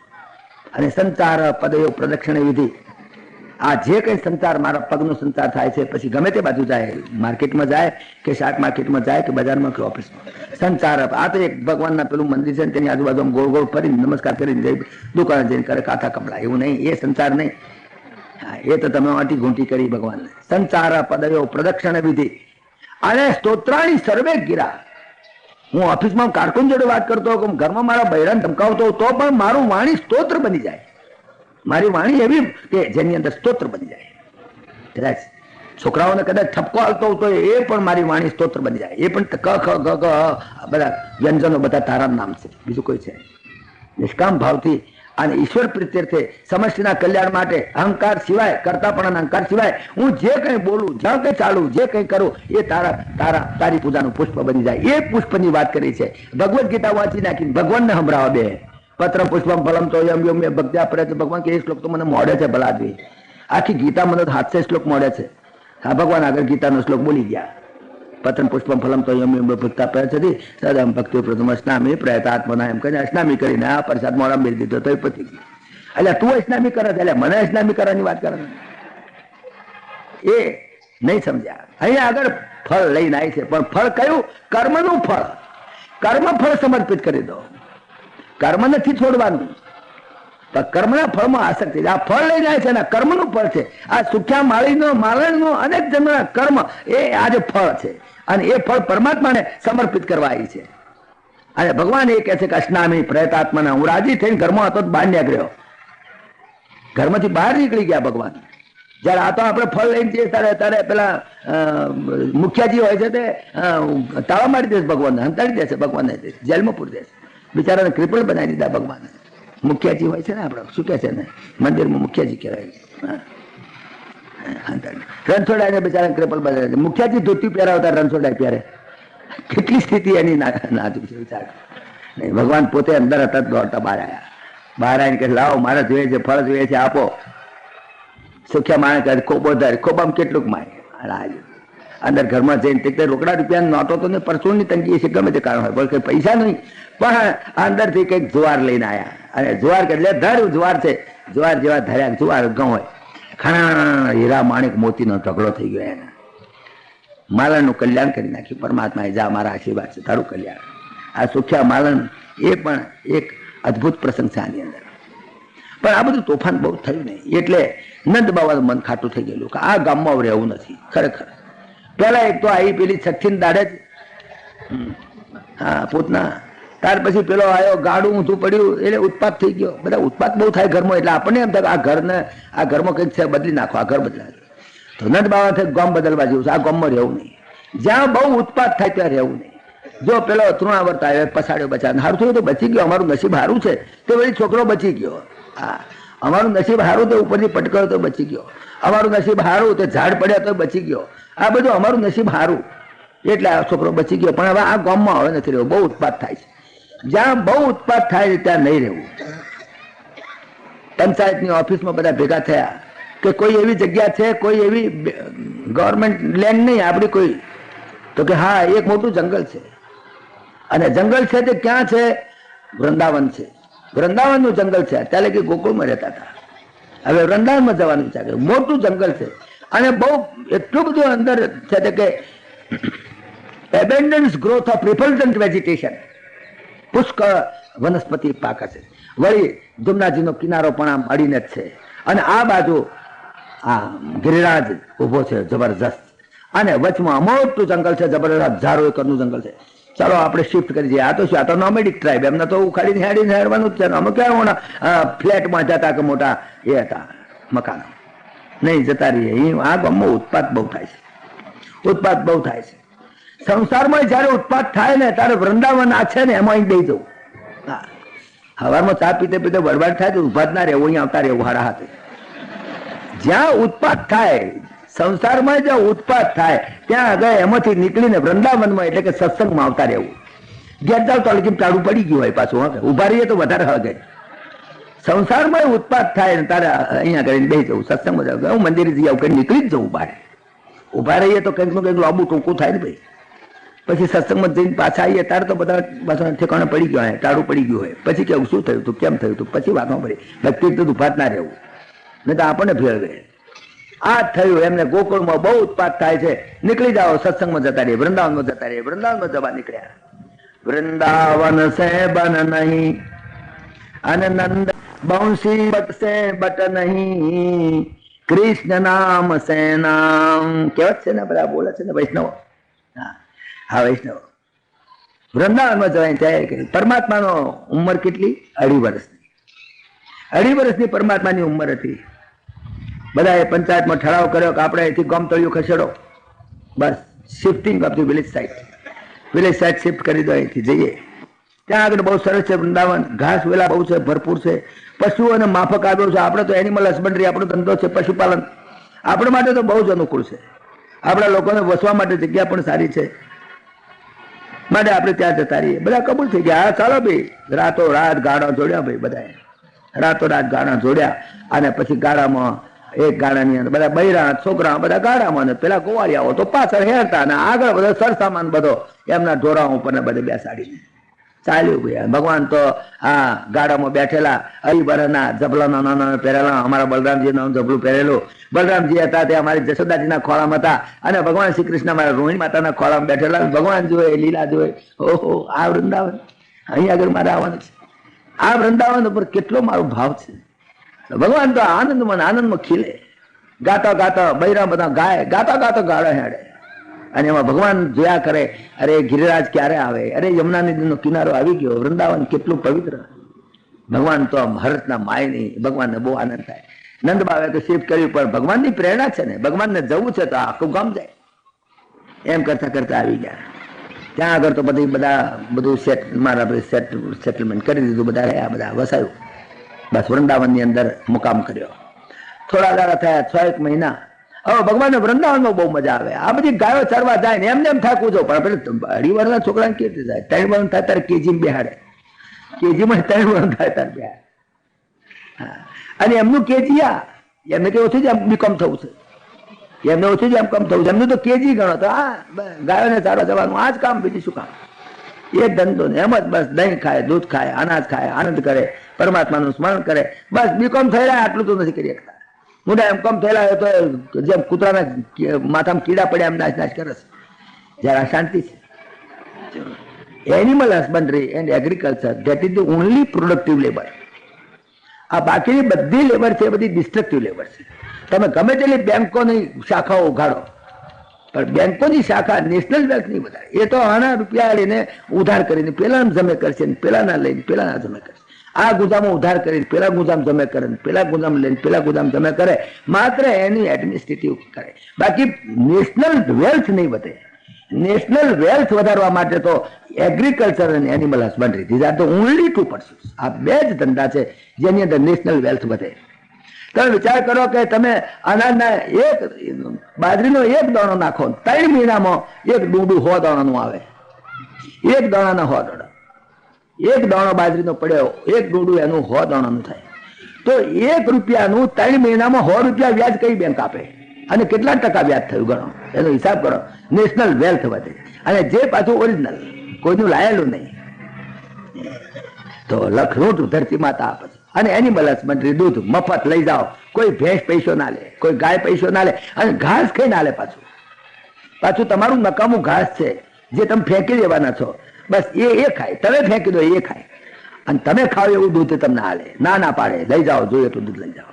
અને સંચાર પદયો પ્રદક્ષિણ વિધિ, આ જે કઈ સંચાર, મારા પગનો સંચાર થાય છે, પછી ગમે તે બાજુ જાય, માર્કેટમાં જાય કે શાક માર્કેટમાં જાય કે બજારમાં કે ઓફિસમાં, સંચાર. આ તો એક ભગવાનના પેલું મંદિર છે તેની આજુબાજુ ગોળ ગોળ ફરીને નમસ્કાર કરીને જઈ દુકાને જઈને કરે કાથા કપડા, એવું નહીં, એ સંચાર નહીં. એ તો તમે આટી ઘૂંટી કરી ભગવાનને. સંચાર પદયો પ્રદક્ષિણ વિધિ અને સ્તોત્રાણી સર્વે ગિરા. હું ઓફિસમાં કાર્ટૂન જોડે વાત કરતો, ઘરમાં મારા બૈરાને ધમકાવતો તો પણ મારું વાણી સ્તોત્ર બની જાય. મારી વાણી એવી કે જેની અંદર સ્તોત્ર બની જાય. કદાચ છોકરાઓને કદાચ ઠપકો આવતો તો એ પણ મારી વાણી સ્તોત્ર બની જાય. એ પણ ક ખ ગ ગ બધા વ્યંજનો બધા તારા નામ છે, બીજું કોઈ છે. નિષ્કામ ભાવથી અને ઈશ્વર પ્રીત્યર્થે સમષ્ટિના કલ્યાણ માટે અહંકાર સિવાય, કરતાપણાના અહંકાર સિવાય હું જે કંઈ બોલું, જ્યાં કંઈ ચાલું, જે કંઈ કરું એ તારી પૂજાનું પુષ્પ બની જાય. એ પુષ્પની વાત કરી છે. ભગવદ્ ગીતા વાંચી નાખીને ભગવાનને સંભળાવા બે. પત્ર પુષ્પમ ફલમ તો યમ યમ ભક્ત્યા પરે. ભગવાન કે એ શ્લોક તો મને મોડે છે ભલાદવી. આખી ગીતા મને 700 શ્લોક મોડે છે. હા, ભગવાન આગળ ગીતાનો શ્લોક બોલી ગયા. પત્ર પુષ્પમ ફલમ તો યમ યમ ભક્ત્યા પરે છે સદમ ભક્તિ પ્રથમ અસ્નામી પ્રયતાત્મના એમ કરીને અસ્નામી કરીને આ પ્રસાદ મોડા મેળ દીધો તો એ પતી ગયું. એટલે તું અસ્નામી કરે છે, એટલે મને અસ્નામી કરવાની વાત કરે, એ નહીં સમજ્યા. અહીંયા આગળ ફળ લઈને આવી છે, પણ ફળ કયું? કર્મનું ફળ. કર્મ ફળ સમર્પિત કરી દો. કર્મ નથી છોડવાનું, કર્મના ફળમાં આસક્તિ. આ ફળ લઈને આવે છે ને કર્મનું ફળ છે. આ સુખ્યા માળીનો માલણનો અનેક જન્મના કર્મ એ આજે ફળ છે, અને એ ફળ પરમાત્માને સમર્પિત કરવા આવી છે. અને ભગવાન એ કહે છે કે અસ્નામી પ્રયતાત્માના. હું રાજી થઈને ઘરમાં હતો બહાર નીકળ્યો, ઘરમાંથી બહાર નીકળી ગયા ભગવાન. જયારે આ તો આપણે ફળ લઈને જઈએ ત્યારે પેલા મુખિયાજી હોય છે તે તાળા મારી દેશે ભગવાનને, હંતાડી દેશે ભગવાનને, જેલમાં પૂરી દેશે. બિચારાને ક્રિપલ બનાવી દીધા ભગવાન. મુખિયાજી હોય છે ને, આપણે શું કે છે ને મંદિરમાં મુખિયાજી કહેવાય. રણછોડાને બિચારા ક્રિપલ બનાવી દે. મુખિયાજી ધોતી પહેરાવતા રણછોડા પહેરે. કેટલી સ્થિતિ એની નાજુક છે વિચાર. નહીં, ભગવાન પોતે અંદર હતા દોડતા બહાર આવ્યા. બહાર આવીને કહે લાવો મારે જોઈએ છે, ફળ જોઈએ છે, આપો. સુખ્યા માણે કહે ખોબો ધર. ખોબામાં કેટલુંક માય અંદર ઘરમાં જઈને તે રોકડા રૂપિયા નોટો તો ને પરચુરની તંગી છે, ગમે તે કારણ હોય, બોલ કે પૈસા નહીં, પણ અંદરથી કંઈક જુવાર લઈને આવ્યા. અને જુવાર એટલે ધર જુવાર છે, જુવાર જેવા ધર્યા જુવાર ઘઉં હોય. ખણા હીરા માણિક મોતીનો ઢગલો થઈ ગયો એને. માલણનું કલ્યાણ કરી નાખ્યું પરમાત્માએ. જા મારા આશીર્વાદ છે, તારું કલ્યાણ. આ સુખ્યા માલણ એ પણ એક અદભુત પ્રસંગ છે આની અંદર. પણ આ બધું તોફાન બહુ થયું નહીં, એટલે નંદ બાવાનું મન ખાટું થઈ ગયેલું કે આ ગામમાં રહેવું નથી ખરેખર. પેલા એક તો આવી પેલી છઠ્ઠી દાડે જ, હા પૂતના. ત્યાર પછી પેલો આવ્યો, ગાડું ઊંધું પડ્યું, એટલે ઉત્પાત થઈ ગયો. બધા ઉત્પાત બહુ થાય ઘરમાં, એટલે આપણને એમ થાય આ ઘરમાં કંઈક છે, બદલી નાખો, આ ઘર બદલાય. તો નંદ બાવા થાય ગામ બદલવા જેવું છે. આ ગામમાં રહેવું નહીં, જ્યાં બહુ ઉત્પાત થાય ત્યાં રહેવું નહીં. જો પેલો તૃણાવર્ત આવ્યો, પછાડ્યો બચાવ, સારું થયું તો બચી ગયો. અમારું નસીબ સારું છે તે વળી છોકરો બચી ગયો. હા, અમારું નસીબ સારું તો ઉપરથી પટકાયો તો બચી ગયો. અમારું નસીબ સારું તો ઝાડ પડ્યા તો બચી ગયો. આ બધું અમારું નસીબ સારું એટલે આ છોકરો બચી ગયો. પણ હવે આ ગામમાં હવે નથી રહેવું, બહુ ઉત્પાત થાય છે. જ્યાં બહુ ઉત્પાત થાય ત્યાં નહીં રહેવું. પંચાયતની ઓફિસમાં બધા ભેગા થયા કે કોઈ એવી જગ્યા છે, કોઈ એવી ગવર્મેન્ટ લેન્ડ નહીં આપણી કોઈ, તો કે હા એક મોટું જંગલ છે. અને જંગલ છે તે ક્યાં છે? વૃંદાવન છે. વૃંદાવનનું જંગલ છે. ત્યારે કે ગોકુળમાં રહેતા હતા, હવે વૃંદાવનમાં જવાનું વિચાર કર્યું. મોટું જંગલ છે અને બહુ એટલું બધું અંદર છે કે એબેન્ડન્સ ગ્રોથ ઓફ રિફલ્ટન્ટ વેજીટેશન, પુષ્કળ વનસ્પતિ પાક છે. વળી જમનાજીનો કિનારો પણ આમ અડીને જ છે. અને આ બાજુ આ ગિરિરાજ ઉભો છે જબરજસ્ત, અને વચમાં મોટું જંગલ છે જબરજસ્ત, 1000 એકરનું જંગલ છે. ચાલો આપણે શિફ્ટ કરી દઈએ. આ તો શું, આ તો નોમેડિક ટ્રાઇબ, એમને તો ઉખાડીને હેડવાનું જ છે. અમે ક્યાં ફ્લેટમાં જતા કે મોટા એ હતા મકાનો, નહીં જતા રહીએ. આ ગામમાં ઉત્પાત બહુ થાય છે, ઉત્પાત બહુ થાય છે. સંસારમાં જયારે ઉત્પાત થાય ને ત્યારે વૃંદાવન આ છે ને એમાં અહીં દઈ જવું. હા, હવારમાં ચા પીતે પીતે બરબાદ થાય તો ઉભા જ ના રહેવું, અહીં આવતા રહેવું હારા હાથે. જ્યાં ઉત્પાત થાય, સંસારમાં જ્યાં ઉત્પાત થાય ત્યાં આગળ એમાંથી નીકળીને વૃંદાવનમાં એટલે કે સત્સંગમાં આવતા રહેવું. ઘેર જાવ તો ટાળું પડી ગયું હોય પાછું, ઉભા રહીએ તો વધારે હગે. સંસારમાં ઉત્પાદ થાય ને તારે અહીંયા કરીને બેસી જવું, સત્સંગમાં જાવ, હું મંદિરે જઈ આવું, કઈ નીકળી જ જવું બહાર. ઉભા રહીએ તો કંઈક નું કંઈક લાંબુ ટૂંકું થાય ને ભાઈ. પછી સત્સંગમાં જઈને પાછા આવીએ તારે તો બધા પાછા ઠેકાણે પડી ગયો હોય, ટાળું પડી ગયું હોય, પછી કેવું શું થયું હતું, કેમ થયું હતું, પછી વાતમાં પડી. ભક્તિ તો ઉભા જ ના રહેવું, નહીં તો આપણને ફેરવે. આ થયું એમને ગોકુળમાં બહુ ઉત્પાદ થાય છે, નીકળી જાઓ, સત્સંગમાં જતા રહીએ, વૃંદાવનમાં જતા રહીએ. વૃંદાવનમાં જવા નીકળ્યા. વૃંદાવન સે બન નહીં અને નંદ બંશી બટ સે બટ નહીં, કૃષ્ણ નામ સે નામ. કેવત છે ને બધા બોલે છે ને વૈષ્ણવ. હા વૈષ્ણવ વૃંદાવનમાં જવાની તૈયારી કરી. પરમાત્માનો ઉંમર કેટલી? 2.5 વર્ષની. 2.5 વર્ષની પરમાત્માની ઉંમર હતી. બધાએ પંચાયતમાં ઠરાવ કર્યો કે આપણે અહીંથી ગમતળિયું ખસેડો, બસ shifting of the village side. Village side shift કરી દો, અહીંથી જઈએ. ત્યાં આગળ બહુ સરસ છે વૃંદાવન, ઘાસ વેલા બહુ છે, ભરપૂર છે, પશુઓને માફક આવ્યો છે. આપણે તો એનિમલ હસબન્ડરી આપણો ધંધો છે, પશુપાલન. આપણા માટે તો બહુ જ અનુકૂળ છે. આપણા લોકોને વસવા માટે જગ્યા પણ સારી છે, માટે આપણે ત્યાં જતા રહીએ. બધા કબૂલ થઈ ગયા. હા ચાલો ભાઈ, રાતો રાત ગાડા જોડ્યા ભાઈ, બધાએ રાતો રાત ગાડા જોડ્યા. અને પછી ગાડામાં એક ગાડાની અંદર બધા બૈરા છોકરા બધા ગાડામાં, પેલા ગોવાળિયાઓ તો પાછળ હેરતા, અને આગળ બધો સરસામાન બધો એમના ઢોરા ઉપર ને બધે બેસાડીને ચાલ્યું ભાઈ. ભગવાન તો આ ગાડામાં બેઠેલા, 2 વર્ષના જબલાના નાના પહેરેલા, અમારા બલરામજી નું જબલું પહેરેલું. બલરામજી હતા તે અમારી જશોદાજીના ખોળામાં હતા, અને ભગવાન શ્રી કૃષ્ણ અમારા રોહિણી માતાના ખોળામાં બેઠેલા. ભગવાન જોયે, લીલા જોયે. ઓહો, આ વૃંદાવન, અહીં આગળ મારે આવવાનું છે. આ વૃંદાવન ઉપર કેટલો મારો ભાવ છે. ભગવાન તો આનંદમાં ખીલે. ગાતા ગાતા બૈરા બધા ગાય, ગાતા ગાતા ગાડા હેડે. અને એમાં ભગવાન જોયા કરે, અરે ગિરિરાજ ક્યારે આવે, અરે યમુના નદીનો કિનારો આવી ગયો, વૃંદાવન કેટલું પવિત્ર. ભગવાન તો આમ હર્ષના માય નહીં, ભગવાનને બહુ આનંદ થાય. નંદ બાવે તો શિફ્ટ કર્યું, પણ ભગવાનની પ્રેરણા છે ને, ભગવાનને જવું છે તો આખું ગામ જાય. એમ કરતા કરતા આવી ગયા. ત્યાં આગળ તો બધું સેટલમેન્ટ કરી દીધું, બધા રહ્યા, બધા વસાયું. બસ વૃંદાવનની અંદર મુકામ કર્યો. થોડા દાડા થયા, 6 મહિના. હવે ભગવાનને વૃંદાવનમાં બહુ મજા આવે. આ બધી ગાયો ચરવા જાય ને એમને એમ થાકવું જો, પણ પેલું 2.5 વર્ષના છોકરાને કેવી રીતે જાય? 3 વર્ષ થાય ત્યારે કેજીમાં બેહાડે, કેજીમાં 3 વર્ષ થાય ત્યારે બેહાડે. હા, અને એમનું કેજી એમને કે ઓછું જ એમ બીકોમ થવું છે, એમને ઓછું જ એમ કમ થવું છે. એમનું તો કેજી ગણો તો આ ગાયોને ચારવા જવાનું આ જ કામ, બીજું શું કામ? એ ધંધો ને એમ જ બસ દહીં ખાય, દૂધ ખાય, અનાજ ખાય, આનંદ કરે, પરમાત્માનું સ્મરણ કરે. બસ બીકોમ થઈ રહ્યા આટલું તો નથી કરી શકતા. મોટા એમ કમ થયેલા હોય તો જેમ કૂતરાના માથામાં કીડા પડ્યા એમ નાશ કરે છે. જરા શાંતિ છે. Animal husbandry and agriculture, that is the only productive labour. આ બાકીની બધી લેબર છે એ બધી ડિસ્ટ્રક્ટિવ લેબર છે. તમે ગમે તેટલી બેંકોની શાખાઓ ઉઘાડો, પણ બેંકોની શાખા નેશનલ બેંક નહીં વધારે. એ તો આના રૂપિયા લઈને ઉધાર કરીને પેલાને જમે કરશે, પેલાના લઈને પેલાના જમે કરશે. આ ગુદામો ઉધાર કરીને પેલા ગુદામ જમે કરે, પેલા ગુદામ લઈને પેલા ગુદામ જમે કરે, માત્ર એની એડમિનિસ્ટ્રેટિવ કરે. બાકી નેશનલ વેલ્થ નહીં વધે. નેશનલ વેલ્થ વધારવા માટે તો એગ્રીકલ્ચર અને animal husbandry, these are the only 2 pursuits. આ 2 જ ધંધા છે જેની અંદર નેશનલ વેલ્થ વધે. તમે વિચાર કરો કે તમે અનાજના બાજરીનો 1 દાણો નાખો, 3 મહિનામાં 1 ડૂંડું 100 દાણાનું આવે. 1 દાણાના 100 દાણા. 1 દાણો બાજરીનો પડ્યો, 1 ડૂંડું એનું 100 દાણાનું થાય. તો 1 રૂપિયાનું 3 મહિનામાં 100 રૂપિયા વ્યાજ કઈ બેંક આપે? અને કેટલા ટકા વ્યાજ થયું ગણો, એનો હિસાબ કરો. નેશનલ વેલ્થ વધે. અને જે પાછું ઓરિજિનલ, કોઈનું લાયેલું નહીં. તો લખલૂટ ધરતી માતા આપે છે. અને એનિમલ હસબન્ડરી, દૂધ મફત લઈ જાઓ, કોઈ ભેંસ પૈસો ના લે, કોઈ ગાય પૈસો ના લે, અને ઘાસ ખાઈ ના લે. પાછું તમારું નકામું ઘાસ છે જે તમે ફેંકી દેવાના છો, બસ એ ખાય. તમે ફેંકી દો એ ખાય, અને તમે ખાવ એવું દૂધ તમને હાલે. ના પાડે, લઈ જાઓ, જોઈએ એટલું દૂધ લઈ જાઓ.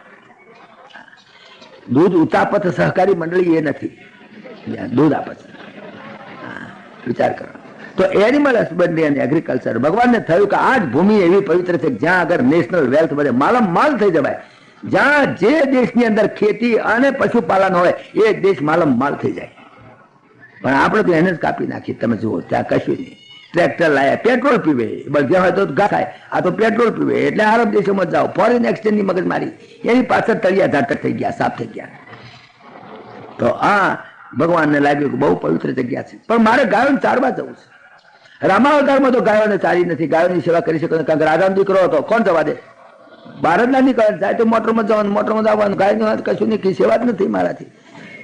દૂધ ઉતાપત સહકારી મંડળી એ નથી, દૂધ આપે છે. વિચાર કરો. તો એનિમલ હસબન્ડરી અને એગ્રીકલ્ચર, ભગવાનને થયું કે આ જ ભૂમિ એવી પવિત્ર છે જ્યાં આગળ નેશનલ વેલ્થ વધે, માલમ થઈ જવાય. જ્યાં જે દેશની અંદર ખેતી અને પશુપાલન હોય એ દેશ માલમ માલ થઈ જાય. પણ આપણે તો એને જ કાપી નાખી. તમે જુઓ ત્યાં કશું નહીં. ટ્રેક્ટર લાયા, પેટ્રોલ પીવે, બધા હોય તો ઘા ખાય, આ તો પેટ્રોલ પીવે. એટલે આરબ દેશોમાં જાઓ, ફોરેન એક્સચેન્જની મગજ મારી, એની પાછળ તળિયા ઝાટક થઈ ગયા, સાફ થઈ ગયા. તો આ ભગવાનને લાગ્યું કે બહુ પવિત્ર જગ્યા છે, પણ મારે ગાયોને ચારવા જવું છે. રામાવતારમાં તો ગાયોને ચારી નથી, ગાયોની સેવા કરી શકો, કારણ કે રાજાનો દીકરો હતો, કોણ જવા દે? બહાર જ ના નીકળે, જાય તો મોટરમાં જવાનું, મોટરમાં જવાનું, ગાયની વાત કશું નહીં, સેવા જ નથી મારાથી.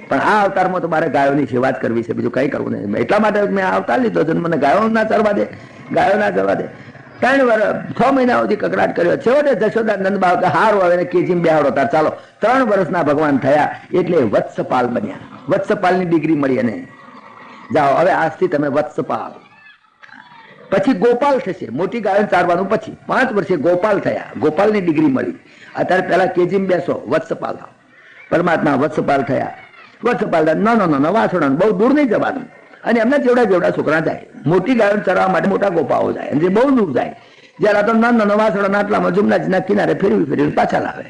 પણ આ અવતારમાં તો મારે ગાયોની સેવા જ કરવી છે, બીજું કઈ કરવું નહીં. એટલા માટે મેં અવતાર લીધો છે. મને ગાયો ના ચરવા દે, ગાયો ના ચરવા દે. 3 વર્ષ 6 મહિના સુધી કકડાટ કર્યો. છેવટે જશોદા નંદબાવ હારું આવે કેજીમ બેહાડો તાર ચાલો. 3 વર્ષના ભગવાન થયા એટલે વત્સપાલ બન્યા. વત્સપાલની ડિગ્રી મળી અને જાઓ હવે આજથી તમે વત્સપાલ. પછી ગોપાલ થશે, મોટી ગાયો ચારવાનું. પછી 5 વર્ષે ગોપાલ થયા, ગોપાલની ડિગ્રી મળી. અત્યારે પેલા કેજીમ બેસો, વત્સપાલ થાવ. પરમાત્મા વત્સપાલ થયા. વત્સપાલ નાનો વાસણો, બહુ દૂર નહીં જવાનું. અને એમના જેવડા છોકરા જાય. મોટી ગાયો ચરાવવા માટે મોટા ગોપાઓ જાય, જે બહુ દૂર જાય. જયારે તો નાનો વાસણો નાટલામાં જુમનાજીના કિનારે ફેરવી પાછા લાવે,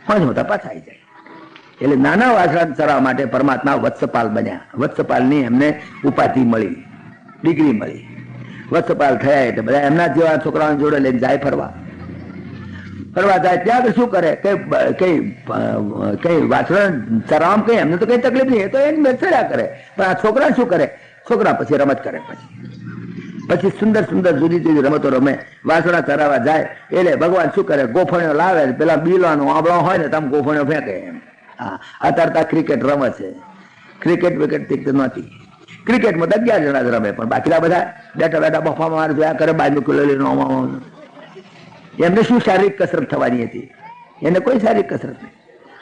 પાંચ મોટા પાછા આવી જાય. એટલે નાના વાસણા ચરાવવા માટે પરમાત્મા વત્સપાલ બન્યા. વત્સપાલની એમને ઉપાધિ મળી, ડિગ્રી મળી. વત્સપાલ થયા એટલે બધા એમના જેવા છોકરાઓને જોડે લઈને જાય ફરવા જાય. ત્યાં શું કરે, કઈ વાસણ ચરાવવામાં કઈ એમને તો કઈ તકલીફ નહીં, એ તો એને બેસડ્યા કરે. પણ આ છોકરા શું કરે, છોકરા પછી રમત કરે, પછી સુંદર જુદી રમતો રમે. વાસણા ચરાવવા જાય એટલે ભગવાન શું કરે, ગોફણિયો લાવે, પેલા બીલાનો આંબળો હોય ને તમે ગોફણિયો ફેંકે. હા, અત્યારે ક્રિકેટ રમે છે. ક્રિકેટ વિકેટ નથી. ક્રિકેટમાં તો 11 જણા જ રમે, પણ બાકીના બધા બેઠા બફા માર જોયા કરે, બાજુ કિલો લઈને. એમને શું શારીરિક કસરત થવાની હતી? એને કોઈ શારીરિક કસરત નહીં.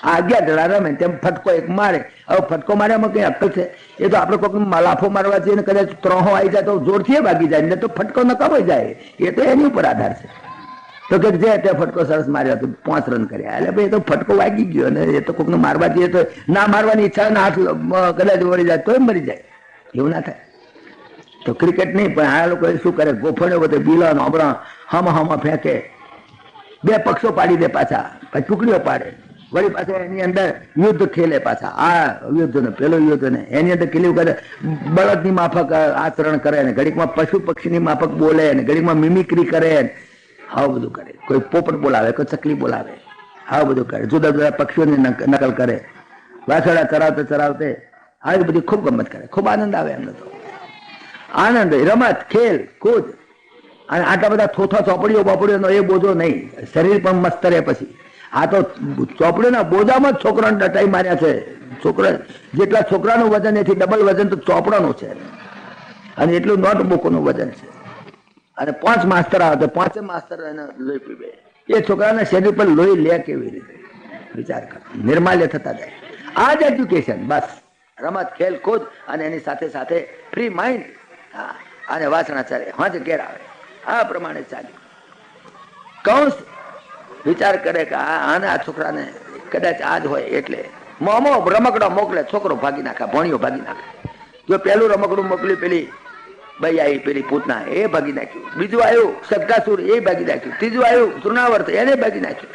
આ 11 જણા રમે, તેમ ફટકો એક મારે. હવે ફટકો માર્યામાં કઈ અક્કલ છે? એ તો આપણે કોઈ લાફો મારવા જઈએ ને કદાચ 3 આવી જાય તો જોરથી ભાગી જાય, ને તો ફટકો ન કમાઈ જાય. એ તો એની ઉપર આધાર છે. તો કે જે તે ફટકો સરસ માર્યો તો 5 રન કર્યા. એટલે ભાઈ એ તો ફટકો વાગી ગયો ને, એ તો કોઈકને મારવા જઈએ તો ના મારવાની ઈચ્છા ને હાથ કદાચ વળી જાય તોય મરી જાય. એવું ના થાય. તો ક્રિકેટ નહીં, પણ આ લોકો શું કરે, ગોફણો બધે બીલો નોબરા હમ ફેંકે. 2 પક્ષો પાડી દે પાછા, પછી ટુકડીઓ પાડે, વળી પાછા એની અંદર યુદ્ધ ખેલે. પાછા આ યુદ્ધ ને પેલો યુદ્ધ ને એની અંદર કેવું કરે, બળદની માફક આચરણ કરે ને, ઘડીકમાં પશુ પક્ષીની માફક બોલે ને, ઘડીકમાં મિમિક્રી કરે, આવું બધું કરે. કોઈ પોપટ બોલાવે, કોઈ ચકલી બોલાવે, આવું બધું કરે. જુદા જુદા પક્ષીઓની નકલ કરે. વાસણા ચરાવતે આવી બધી ખૂબ ગમત કરે. ખૂબ આનંદ આવે એમને તો. આનંદ, રમત, ખેલ કૂદ. અને આટલા બધા થોથા ચોપડીઓ એ બોજો નહીં, શરીર પણ મસ્ત રહે. પછી આ તો ચોપડીના બોજામાં જ છોકરાને ડટાઈ માર્યા છે. છોકરા જેટલા છોકરાનું વજન એથી ડબલ વજન તો ચોપડાનું છે, અને એટલું નોટબુકનું વજન છે. અને 5 માસ્તર આવે તો 5 માસ્તર એને લોહી પીવે. એ છોકરાના શરીર પર લોહી લે કેવી રીતે? વિચાર કર. નિર્માલ્ય થતા જાય. આ જ એજ્યુકેશન. બસ રમત, ખેલ કૂદ અને એની સાથે સાથે ફ્રી માઇન્ડ. હા, અને વાસણા ચાલે, હાજ ઘેર આવે. આ પ્રમાણે ચાલ્યું. કૌંસ વિચાર કરે કે આ છોકરાને કદાચ આજ હોય એટલે મોમો રમકડો મોકલે, છોકરો ભાગી નાખે, ભણિયો ભાગી નાખે. જો પેલું રમકડું મોકલ્યું, પેલી ભાઈ આવી, પેલી પૂતના, એ ભાગી નાખ્યું. બીજું આવ્યું સદકાસુર, એ ભાગી નાખ્યું. ત્રીજું આવ્યું તૃણાવર્ત, એને ભાગી નાખ્યું.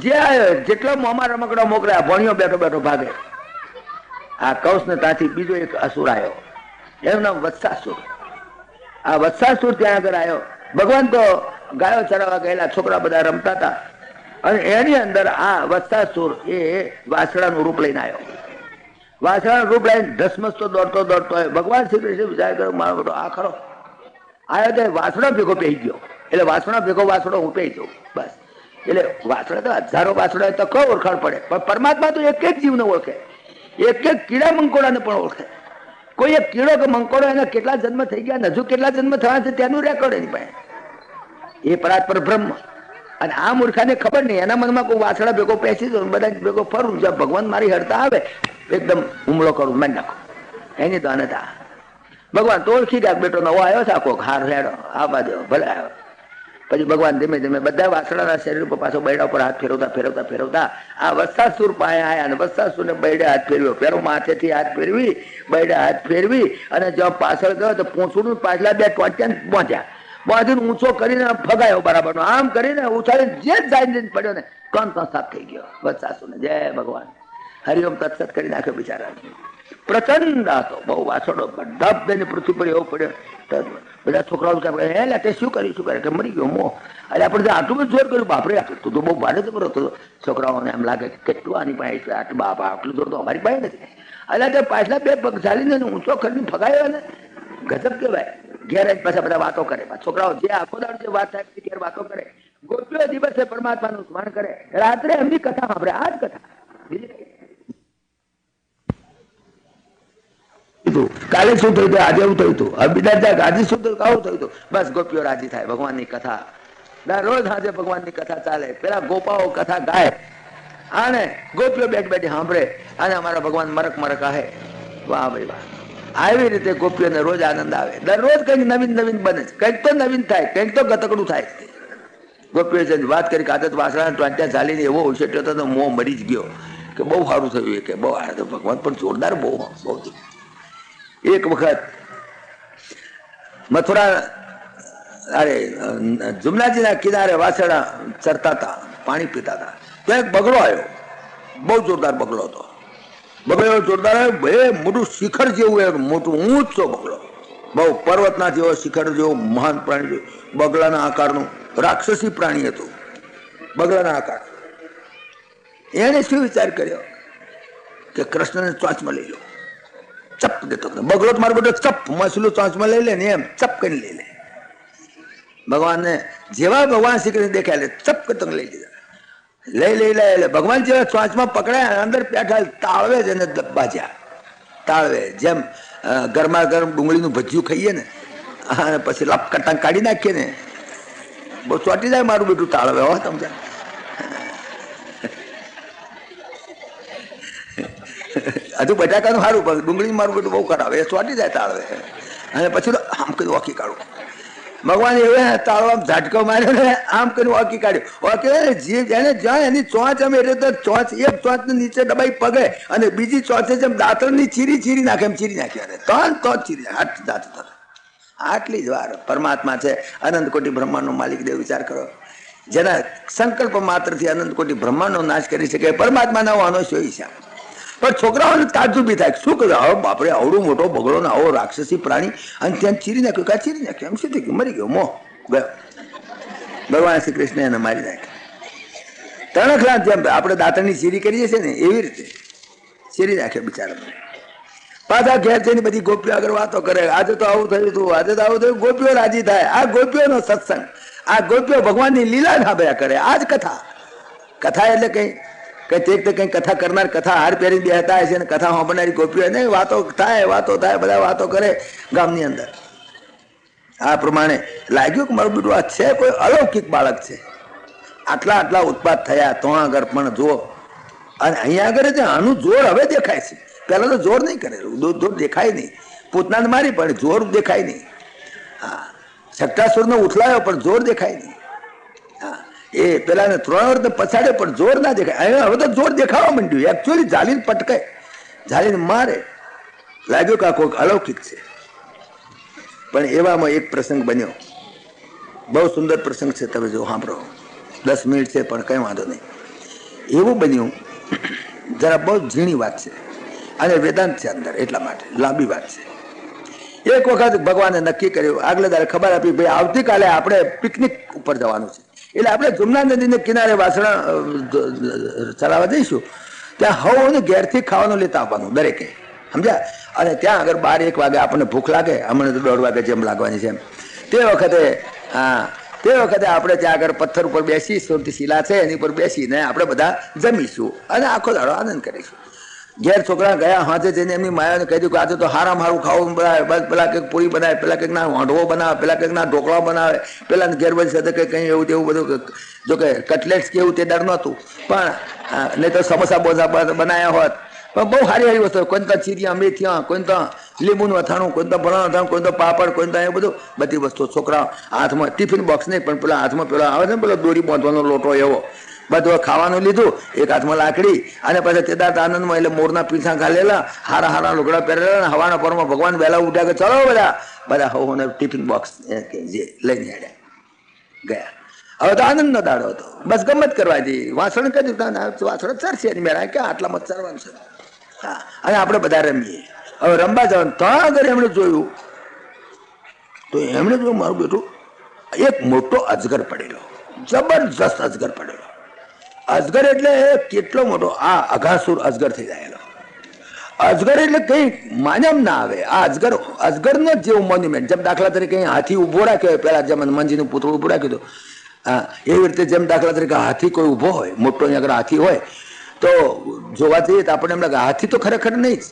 જે આવ્યો જેટલો મોમા રમકડો મોકલ્યા, ભણિયો બેઠો ભાગે. આ કૌંસ ને ત્યાંથી બીજો એક અસુર આવ્યો, એનું નામ વત્સાસુર. આ વત્સાસુર ત્યાં આગળ આવ્યો. ભગવાન તો ગાયો ચરાવવા ગયેલા, છોકરા બધા રમતા હતા, અને એની અંદર આ વત્સાસુર એ વાસણાનું રૂપ લઈને આવ્યો. વાસણાનું રૂપ લઈને ધસમસતો દોડતો ભગવાન શ્રી કૃષ્ણ વિચાર કર્યો, મારો બેટો આ ખરો આવ્યો તો વાસણો ભેગો પહેરી ગયો. એટલે વાસણો ભેગો વાસણો હું પહેરી જાઉં. બસ. એટલે વાસણા તો હજારો વાસણા તો કઈ ઓળખાણ પડે, પણ પરમાત્મા તો એક જીવને ઓળખે, એક કીડા મંકોડાને પણ ઓળખે. કોઈ એક કીડો કે મંકોડો એના કેટલા જન્મ થઈ ગયા, હજુ કેટલા જન્મ થયા છે તેનું રેકોર્ડ એની પાસે. એ પરાત્પર બ્રહ્મ. અને આ મૂર્ખાને ખબર નહીં, એના મનમાં કોઈ વાસણા ભેગો પેસી દઉં, બધા ભેગો ફરું, જ્યાં ભગવાન મારી હડતા આવે એકદમ હુમલો કરું, મારી નાખો. એની તો અનતા. ભગવાન તો ઓળખી ગયા, બેટો નવો આવ્યો છે, આખો હાર રેડો આવવા દો, ભલે આવ્યો. પછી ભગવાન ધીમે બધા વાસણાના શરીર ઉપર પાછો બૈડા ઉપર હાથ ફેરવતા આ વત્સાસુર પાસે આવ્યા, અને વત્સાસુરને બૈડે હાથ ફેરવ્યો. પેલો માથેથી હાથ ફેરવી, બૈડે હાથ ફેરવી, અને જો પાછળ ગયો તો પૂંછડું પાછલા 2 ટોટિયા પહોંચ્યા. બાંધીને ઊંચો કરીને ફગાયો બરાબરનો, આમ કરીને ઉછાળીને જે જાય પડ્યો ને કણ સાફ થઈ ગયો વત્સાસુરને. જય ભગવાન, હરિઓમ તત્સત કરી નાખ્યો બિચારા. પ્રચંડ હતો, બહુ વાસણો ધબ દઈને પૃથ્વી પર એવો પડ્યો. બધા છોકરાઓ તે શું કરે કે મરી ગયો મોહ. એટલે આપણે આટલું બધું જોર કર્યું, બાપરે તું તો બહુ ભારે જબરો હતો. છોકરાઓને એમ લાગે કે કેટલું આની પાસે આટલું બાપા, આટલું જોર તો અમારી પાસે નથી. એટલે તે પાછલા 2 પગ ચાલીને ઊંચો કરીને ફગાયો ને, ગજબ કહેવાય. ઘેર પાછા બધા વાતો કરે. છોકરાઓ જે આખો દાડો જે વાત થાય ઘેર વાતો કરે. ગોપીઓ દિવસે પરમાત્માનું સ્મરણ કરે, રાત્રે એમની કથા સાંભળે. આ જ કથા. કાલે શું થયું હતું, આજે એવું થયું હતું, હવે બીજા આજે શું થયું, આવું થયું હતું. બસ ગોપીઓ રાજી થાય. ભગવાનની કથા રોજ સાંજે ભગવાનની કથા ચાલે. પેલા ગોપાઓ કથા ગાય અને ગોપીઓ બેઠ બેઠી સાંભળે અને અમારા ભગવાન મરક મરક આહે. વાહ ભાઈ વાહ. આવી રીતે ગોપીઓને રોજ આનંદ આવે. દરરોજ કંઈક નવીન નવીન બને, કંઈક તો નવીન થાય, કંઈક તો ગતકડું થાય. ગોપીઓ વાત કરી કે આદત વાસણા ટોંટ્યા ચાલીને એવો ઉછેટ્યો હતો તો મોં મરી જ ગયો કે બહુ સારું થયું. કે બહુ આ તો ભગવાન પણ જોરદાર, બહુ બહુ. એક વખત મથુરા અરે જમનાજીના કિનારે વાસણા ચરતા હતા, પાણી પીતા હતા. ત્યાં એક બગલો આવ્યો, બહુ જોરદાર બગલો હતો. બગલો જોરદાર આવ્યો, બે મોટું શિખર જેવું, મોટું ઊંચો બગલો, બહુ પર્વતના જેવો શિખર જેવો મહાન પ્રાણી, બગલાના આકારનું રાક્ષસી પ્રાણી હતું, બગલાના આકાર. એને શું વિચાર કર્યો કે કૃષ્ણને ચોંચમાં લઈ લો. ચપ દેતો બગલો મારો બેટો ચપ મસલું ચોંચમાં લઈ લે ને એમ ચપ કરીને લઈ લે. ભગવાનને જેવા ભગવાન શ્રી કૃષ્ણ દેખાય ચપ કરતો લઈ લીધા. લઈ ભગવાન જેવા ચોંચમાં પકડાય, અંદર બેઠા તાળવે જ એને બાજ્યા. તાળવે જેમ ગરમા ગરમ ડુંગળીનું ભજીયું ખાઈએ ને અને પછી લપ કરતા કાઢી નાખીએ ને, બહુ ચોંટી જાય મારું બેટું તાળવે. હો તમે હજુ બટાકાનું સારું પણ ડુંગળી મારું બેટું બહુ ખરાબ, એ ચોંટી જાય તાળવે. અને પછી આમ કરી ઓકી કાઢું. ભગવાન એવે તાળવા ઝાટકો માર્યો ને આમ કરીને ઓકી કાઢ્યો. ઓકી જીભ એને જ્યાં એની ચોંચ અમે એટલે ચોંચ એક ચોંચ નીચે દબાઈ પગે અને બીજી ચોંચે જેમ દાંતણની ચીરી નાખે એમ ચીરી નાખી. અને ત્રણ તો ચીરી નાખે. આટલી જ વાર પરમાત્મા છે. અનંત કોટી બ્રહ્માંડનો માલિક દેવ. વિચાર કરો, જેના સંકલ્પ માત્રથી અનંત કોટી બ્રહ્માંડનો નાશ કરી શકે પરમાત્માનો આનો શું હિસાબ. પણ છોકરાઓને તાજુબી થાય, શું કર્યું હવે બાપરે, આવડું મોટો બગડો ને આવો રાક્ષસી પ્રાણી અને ત્યાં ચીરી નાખ્યું. કાં ચીરી નાખ્યું? એમ શું થઈ ગયું? મરી ગયો, મોહ ગયો. ભગવાન શ્રી કૃષ્ણ એને મારી નાખ્યા. તણખલા જેમ આપણે દાંતણની ચીરી કરીએ છીએ ને એવી રીતે ચીરી નાખ્યો બિચારા. પાછા ઘેર જઈને બધી ગોપીઓ આગળ વાતો કરે, આજે તો આવું થયું હતું, આજે તો આવું થયું. ગોપીઓ રાજી થાય. આ ગોપીઓનો સત્સંગ, આ ગોપીઓ ભગવાનની લીલા સાંભળ્યા કરે. આ જ કથા. કથા એટલે કઈ કથા કરનાર, કથા હાર પહેરી બેહતા હશે ને કથા સાંભળનારી ગોપીઓ ને વાતો થાય, બધા વાતો કરે ગામની અંદર. આ પ્રમાણે લાગ્યું કે મારું બેટું આ છે કોઈ અલૌકિક બાળક છે. આટલા ઉત્પાદ થયા તો આગળ પણ જુઓ. અને અહીંયા આગળ આનું જોર હવે દેખાય છે. પેલા તો જોર નહીં કરેલું, જોર દેખાય નહીં. પૂતનાને મારી પણ જોર દેખાય નહીં. હા, સટ્ટાસુરનો ઉથલાયો પણ જોર દેખાય નહીં. હા, એ પેલાને 3 વર્ષ પછાડે પણ જોર ના દેખાય. હવે તો જોર દેખાવા માંડ્યું. એકચ્યુઅલી ઝાલીને પટકાય, ઝાલીને મારે. લાગ્યું કે આ કોઈક અલૌકિક છે. પણ એવામાં એક પ્રસંગ બન્યો, બહુ સુંદર પ્રસંગ છે. તમે જો સાંભળો, 10 મિનિટ છે પણ કંઈ વાંધો નહીં. એવું બન્યું, જરા બહુ ઝીણી વાત છે અને વેદાંત છે અંદર, એટલા માટે લાંબી વાત છે. એક વખત ભગવાને નક્કી કર્યું, આગલે દાડે ખબર આપી, ભાઈ આવતીકાલે આપણે પિકનિક ઉપર જવાનું છે. એટલે આપણે જમના નદીને કિનારે વાસણા ચલાવવા જઈશું. ત્યાં હવને ઘેરથી ખાવાનું લેતા આવવાનું દરેકે, સમજ્યા? અને ત્યાં આગળ 12-1 વાગે આપણને ભૂખ લાગે, હમણાં તો 1:30 વાગે જેમ લાગવાની છે એમ. તે વખતે આપણે ત્યાં આગળ પથ્થર ઉપર બેસી, સુરતી શિલા છે એની ઉપર બેસીને આપણે બધા જમીશું અને આખો દાડો આનંદ કરીશું. ઘેર છોકરા ગયા હાથે જઈને એમની માયાને કહી દીધું કે આજે તો હારામ ખાવું બનાવે. પેલા કંઈક પૂરી બનાવે, પેલા કંઈક ના વાંઢવો બનાવે, પેલા કંઈક ના ઢોકળા બનાવે, પેલા ઘેર બની સાથે કંઈ એવું તેવું બધું. જો કે કટલેટ્સ કેવું તે ડર નહોતું, પણ નહીં તો સમોસા બોસા બનાવ્યા હોત. પણ બહુ સારી વસ્તુ. કોઈ તો ચીરિયા મેથિયા, કોઈ તો લીંબુનું અથાણું, કોઈ તો ભરણું અથાણું, કોઈ તો પાપડ, કોઈ તો એ બધું બધી વસ્તુ. છોકરા હાથમાં ટિફિન બોક્સ નહીં પણ પેલા હાથમાં પેલા આવે છે ને પેલો દોરી બાંધવાનો લોટો એવો બધું ખાવાનું લીધું. એક હાથમાં લાકડી અને પછી તેદાર આનંદમાં એટલે મોરના પીંછા ઘાલેલા, હારા લુગડા પહેરેલા. હવાના પરમાં ભગવાન વહેલા ઉઠ્યા કે ચલો બધા હોને ટિફિન બોક્સ જે લઈને ગયા. હવે તો આનંદનો દાડો હતો, બસ ગમત કરવા જઈએ. વાસણ કર્યું, વાસણ ચરશે એની મેળા કે આટલામાં ચરવાનું છે. હા, અને આપણે બધા રમીએ. હવે રમવા જવાનું ત્યાં આગળ એમણે જોયું તો એમણે જોયું મારું બેટું એક મોટો અજગર પડેલો, જબરજસ્ત અજગર પડેલો. અજગર એટલે કેટલો મોટો, આ અઘાસુર અજગર થઈ જાયેલો. અજગર એટલે કઈ માન્યમ ના આવે. આ અજગરનો જેવું મોન્યુમેન્ટ, જેમ દાખલા તરીકે હાથી ઉભો રાખ્યો, પેલા જેમ મંજીનું પૂતળું ઉભું રાખ્યું હતું, હા, એવી રીતે જેમ દાખલા તરીકે હાથી કોઈ ઊભો હોય, મોટો અગર હાથી હોય તો જોવા જઈએ તો આપણે એમ લાગે હાથી તો ખરેખર નહીં જ,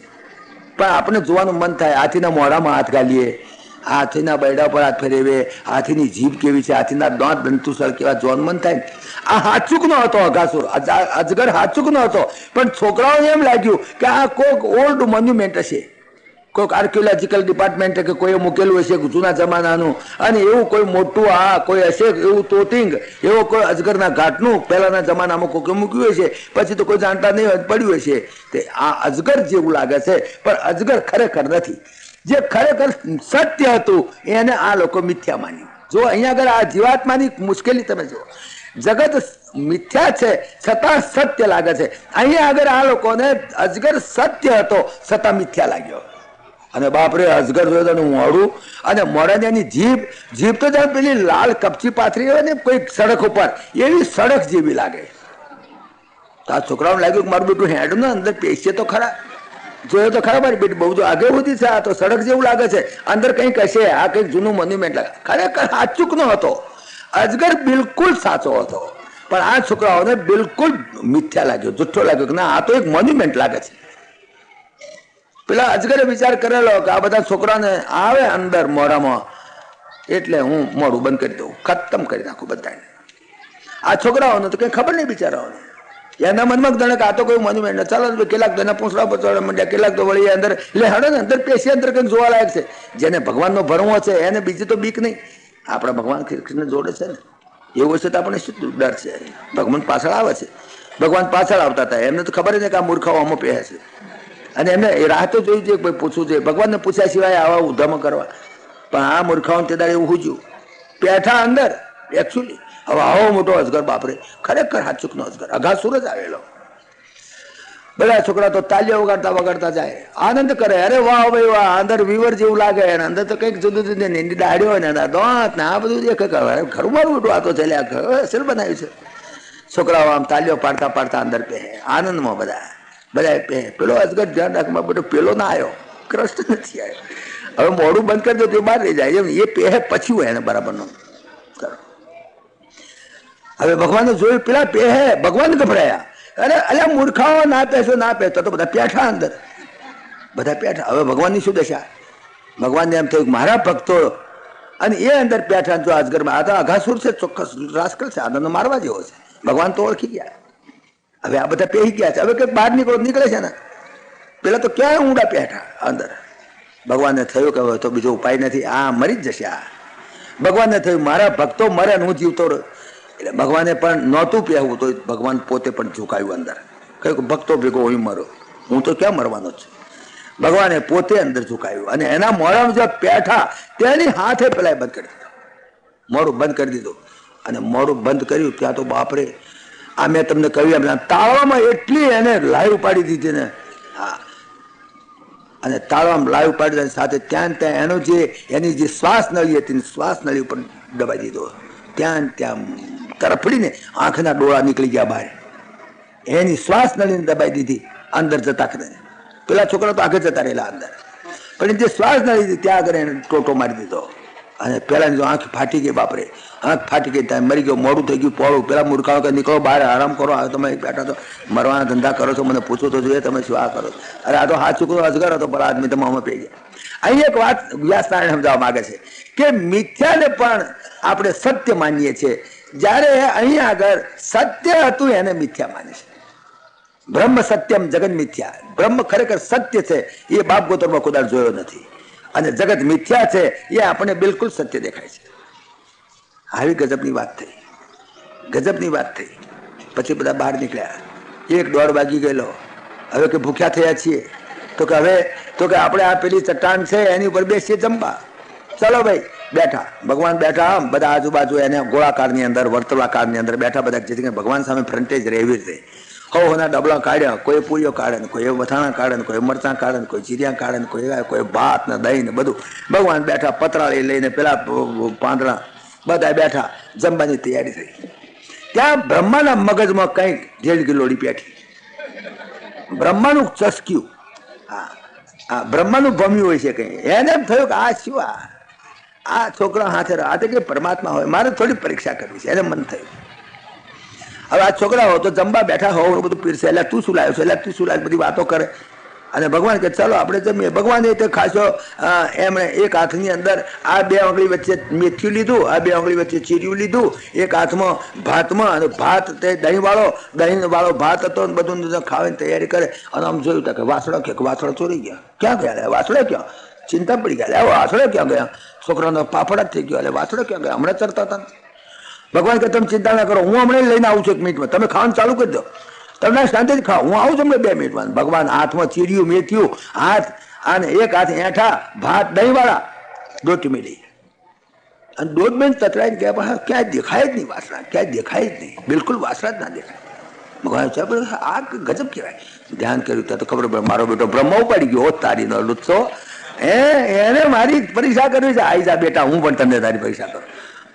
પણ આપણે જોવાનું મન થાય. હાથીના મોઢામાં હાથ ગાલીએ, હાથીના બૈડા પર હાથ ફેરવીએ, હાથીની જીભ કેવી છે, હાથીના દાંત દંતુસળ કેવા જોવાનું મન થાય. આ હાચુક નો હતો અઘાસુર, અજગર હાચુક નો હતો, પણ છોકરાઓને એમ લાગ્યું કે આ કોઈક ઓલ્ડ મોન્યુમેન્ટ હશે, કોઈક આર્કિયોલોજીકલ ડિપાર્ટમેન્ટે કે કોઈએ મૂકેલું હશે જૂના જમાનાનું, અને એવું કોઈ મોટું આ કોઈ હશે એવું તોતિંગ, એવો કોઈ અજગરના ઘાટનું પહેલાના જમાનામાં કોઈ મૂક્યું હશે, પછી તો કોઈ જાણતા નહીં હોય પડ્યું હશે. તે આ અજગર જેવું લાગે છે, પણ અજગર ખરેખર નથી. જે ખરેખર સત્ય હતું એને આ લોકો મિથ્યા માન્યું. જો અહીંયા આગળ આ જીવાત્માની મુશ્કેલી તમે જુઓ, જગત મિથ્યા છે છતાં સત્ય લાગે છે. અહીંયા આગળ આ લોકોને અજગર સત્ય હતો છતાં મિથ્યા લાગ્યો. અને બાપરે અજગર જોયું મોડું, અને મોડાની એની જીભ તો જાણે પેલી લાલ કપચી પાથરી હોય ને કોઈ સડક ઉપર, એવી સડક જેવી લાગે. તો આ છોકરાઓને લાગ્યું કે મારું બેટું હેડું ને અંદર પેશીએ તો ખરા, જોયો તો ખરા મારી બેટી બહુ જો આગળ વધી છે, આ તો સડક જેવું લાગે છે, અંદર કંઈક હશે, આ કંઈક જૂનું મોન્યુમેન્ટ લાગે. ખરેખર સાચુક નો હતો, અજગર બિલકુલ સાચો હતો, પણ આ છોકરાઓને બિલકુલ મિથ્યા લાગ્યો, જુઠ્ઠો લાગ્યો કે ના આ તો એક મોન્યુમેન્ટ લાગે છે. પેલા અજગરે વિચાર કરેલો કે આ બધા છોકરાને આવે અંદર મોઢામાં એટલે હું મોઢું બંધ કરી દઉં, ખતમ કરી નાખું બધાને. આ છોકરાઓને તો કઈ ખબર નહીં બિચારાઓને, એના મનમાં જાણે કે આ તો કોઈ મોન્યુમેન્ટ, ચાલો કેટલાક તો એના પૂંછડા પર ચડવા માંડ્યા, કેટલાક તો વળી અંદર એટલે હડે ને અંદર પેશી અંદર કંઈક જોવા લાયક છે. જેને ભગવાનનો ભરવો છે એને બીજી તો બીક નહીં, આપણા ભગવાન કૃષ્ણ જોડે છે ને, એવું હશે તો આપણે શું ડર છે? ભગવાન પાછળ આવે છે, ભગવાન પાછળ આવતા હતા, એમને તો ખબર જ ને કે આ મૂર્ખાઓ આમાં પહેરે છે, અને એમને એ રાહ તો જોઈ જોઈએ, પૂછવું જોઈએ, ભગવાનને પૂછ્યા સિવાય આવા ઉધામાં કરવા. પણ આ મૂર્ખાઓને તે દાડે એવું હુજ્યું પેઠા અંદર એકચ્યુઅલી. હવે આવો મોટો અજગર, બાપરે ખરેખર હાચુકનો અજગર, અઘાસુર જ આવેલો. બધા છોકરા તો તાલીઓ વગાડતા વગાડતા જાય, આનંદ કરે, અરે વાહ ભાઈ વાહ, અંદર વિવર જેવું લાગે, અંદર તો કંઈક જુદું જુદું એની દાડ્યો હોય ને દાંત ને આ બધું દેખે, ખરું મારું મોટું આ તો ચાલ્યા અસલ બનાવ્યું છે. છોકરાઓ આમ તાલીઓ પાડતા પાડતા અંદર પહે, આનંદમાં બધા પહે. પેલો અજગર ધ્યાન રાખવા બધો પેલો ના આવ્યો, કૃષ્ણ નથી આવ્યો. હવે મોડું બંધ કરી દો તો બહાર લઈ જાય, એ પહે પછી હોય એને બરાબરનો કરો. હવે ભગવાને જોયું પેલા પહે, ભગવાન ગભરાયા, અરે અલ્યા મૂર્ખાઓ ના પહેશો ના પહેશો, તો બધા પેઠા અંદર, બધા પેઠા. હવે ભગવાનની શું દશા? ભગવાનને એમ થયું મારા ભક્તો, અને એ અંદર પેઠા. જો અજગરમાં આ તો અઘાસુર છે, ચોક્કસ રાસ્કલ છે, આનંદ મારવા જેવો છે. ભગવાન તો ઓળખી ગયા. હવે આ બધા પહેરી ગયા છે, હવે કંઈક બહાર નીકળે છે ને, પેલા તો ક્યાં ઊંડા પેઠા અંદર. ભગવાનને થયું કે હવે તો બીજો ઉપાય નથી, આ મરી જ જશે. આ ભગવાનને થયું મારા ભક્તો મરે હું જીવતો રહ્યો, એટલે ભગવાને પણ નહોતું પહેવું, તો ભગવાન પોતે પણ ઝુકાયું અંદર, કહ્યું ભક્તો ભેગો હું મરો, હું તો ક્યાં મરવાનો છું. ભગવાને પોતે અંદર ઝુકાયું, અને એના મોઢામાં જે પેઠા તેની હાથે પેલા બંધ કરી દીધો, મોઢું બંધ કરી દીધું. અને મોઢું બંધ કર્યું ત્યાં તો બાપરે, આ મેં તમને કહ્યું એમ તાળવામાં એટલી એને લાઈવ પાડી દીધી ને, હા, અને તાળવામાં લાઈવ પાડી સાથે ત્યાં એનો જે એની જે શ્વાસ નળી હતી, શ્વાસ નળી ઉપર દબાઈ દીધો, ત્યાં તરફડીને આંખના ડોળા નીકળી ગયા બહાર, એની શ્વાસ નળીને દબાઈ દીધી અંદર જતા કરે. પેલા છોકરા તો આગળ જતા રહેલા અંદર, પણ જે શ્વાસ નળી હતી ત્યાં આગળ એને ટોટો મારી દીધો. અને પેલાની જો આંખ ફાટી ગઈ, બાપરે આંખ ફાટી ગઈ, ત્યાં મરી ગયો, મોડું થઈ ગયું, પોળું. પેલા મૂર્ખાઓ કે નીકળો બહાર, આરામ કરો, આ તમે બેઠા તો મરવાના ધંધા કરો છો, મને પૂછો તો જોઈએ તમે શું આ કરો. અરે આ તો હાથ છોકરો અજગર હતો, પણ આદમી તમે અમે પી ગયા. અહીં એક વાત વ્યાસ નારાયણ સમજાવવા માંગે છે કે મિથ્યાને પણ આપણે સત્ય માનીએ છીએ, જ્યારે અહીંયા આગળ સત્ય હતું એને મિથ્યા માને છે. બ્રહ્મ સત્યમ જગન મિથ્યા, બ્રહ્મ ખરેખર સત્ય છે એ બાપ ગોતરમાં કોદાળ જોયો નથી, અને જગત મિથ્યા છે એ આપણને બિલકુલ સત્ય દેખાય છે. આવી ગજબની વાત થઈ, ગજબની વાત થઈ. પછી બધા બહાર નીકળ્યા, 1-1:30 વાગી ગયેલો. હવે કે ભૂખ્યા થયા છીએ, તો કે હવે તો કે આપણે આ પેલી ચટ્ટાન છે એની ઉપર બેસીએ જમવા. ચલો ભાઈ, બેઠા. ભગવાન બેઠા, આમ બધા આજુબાજુ એને ગોળાકારની અંદર, વર્તુળાકારની અંદર બેઠા બધા, જેથી કરીને ભગવાન સામે ફ્રન્ટેજ રહે એવી રીતે. હોના ડબલા કાઢ્યા, કોઈ પૂરીઓ કાઢે ને, કોઈ વથાણા કાઢે ને, કોઈ મરચાં કાઢે ને, કોઈ ચીરિયા કાઢે ને, કોઈ ભાત ને દહીં ને બધું. ભગવાન બેઠા પતરાળી લઈને, પેલા પાંદડા બધા બેઠા, જમવાની તૈયારી થઈ. ત્યાં બ્રહ્માના મગજમાં કંઈક જેડ ગિલોડી પેઠી, બ્રહ્માનું ચસક્યું. હા, બ્રહ્માનું ભમ્યું હોય છે કઈ. એને એમ થયું કે આ શું, આ છોકરા હાથે રાતે કે પરમાત્મા હોય, મારે થોડી પરીક્ષા કરવી છે. એને મન થયું હવે આ છોકરા હો તો જમવા બેઠા હોવ બધું પીરસે, એટલે તું શું લાવ્યો છે, એટલે તું શું લાવ્યો, બધી વાતો કરે. અને ભગવાન કે ચાલો આપણે જમીએ. ભગવાન એ તો ખાસો એમણે એક હાથની અંદર આ બે આંગળી વચ્ચે મેથીયું લીધું, આ બે આંગળી વચ્ચે ચીરિયું લીધું, એક હાથમાં ભાતમાં, અને ભાત તે દહીં વાળો ભાત હતો, બધું ખાવાની તૈયારી કરે. અને આમ જોયું કે વાસળો ચોરી ગયા. ક્યાં ગયા વાસળો? ક્યાં? ચિંતા પડી ગયા, વાસળો ક્યાં ગયા? છોકરાનો પાપડ જ થઈ ગયો, એટલે વાસળો ક્યાં ગયા? હમણાં ચરતા હતા. ભગવાન કે તમે ચિંતા ના કરો, હું હમણાં લઈને આવું છું 1 મિનિટમાં, તમે ખાવાનું ચાલુ કરી દો, તમને શાંતિથી ખાઓ, હું આવું છું હમણાં 2 મિનિટમાં. ભગવાન હાથમાં ચીરિયું મેથ્યું, હાથ અને એક હાથ એઠા ભાત દહીં વાળા દોટી મેલી, અને 2 મિનિટ તતરાઈને ગયા, પણ ક્યાંય દેખાય જ નહીં વાસણા, ક્યાંય દેખાય જ નહીં, બિલકુલ વાસણા જ ના દેખાય. ભગવાન આ ગજબ કહેવાય. ધ્યાન કર્યું ત્યાં તો ખબર પડે મારો બેટો બ્રહ્મા ઉપાડી ગયો. તારીનો લુચ્ચો, એને મારી પરીક્ષા કરવી છે. આઈ જા બેટા, હું પણ તમને તારી પરીક્ષા કરું.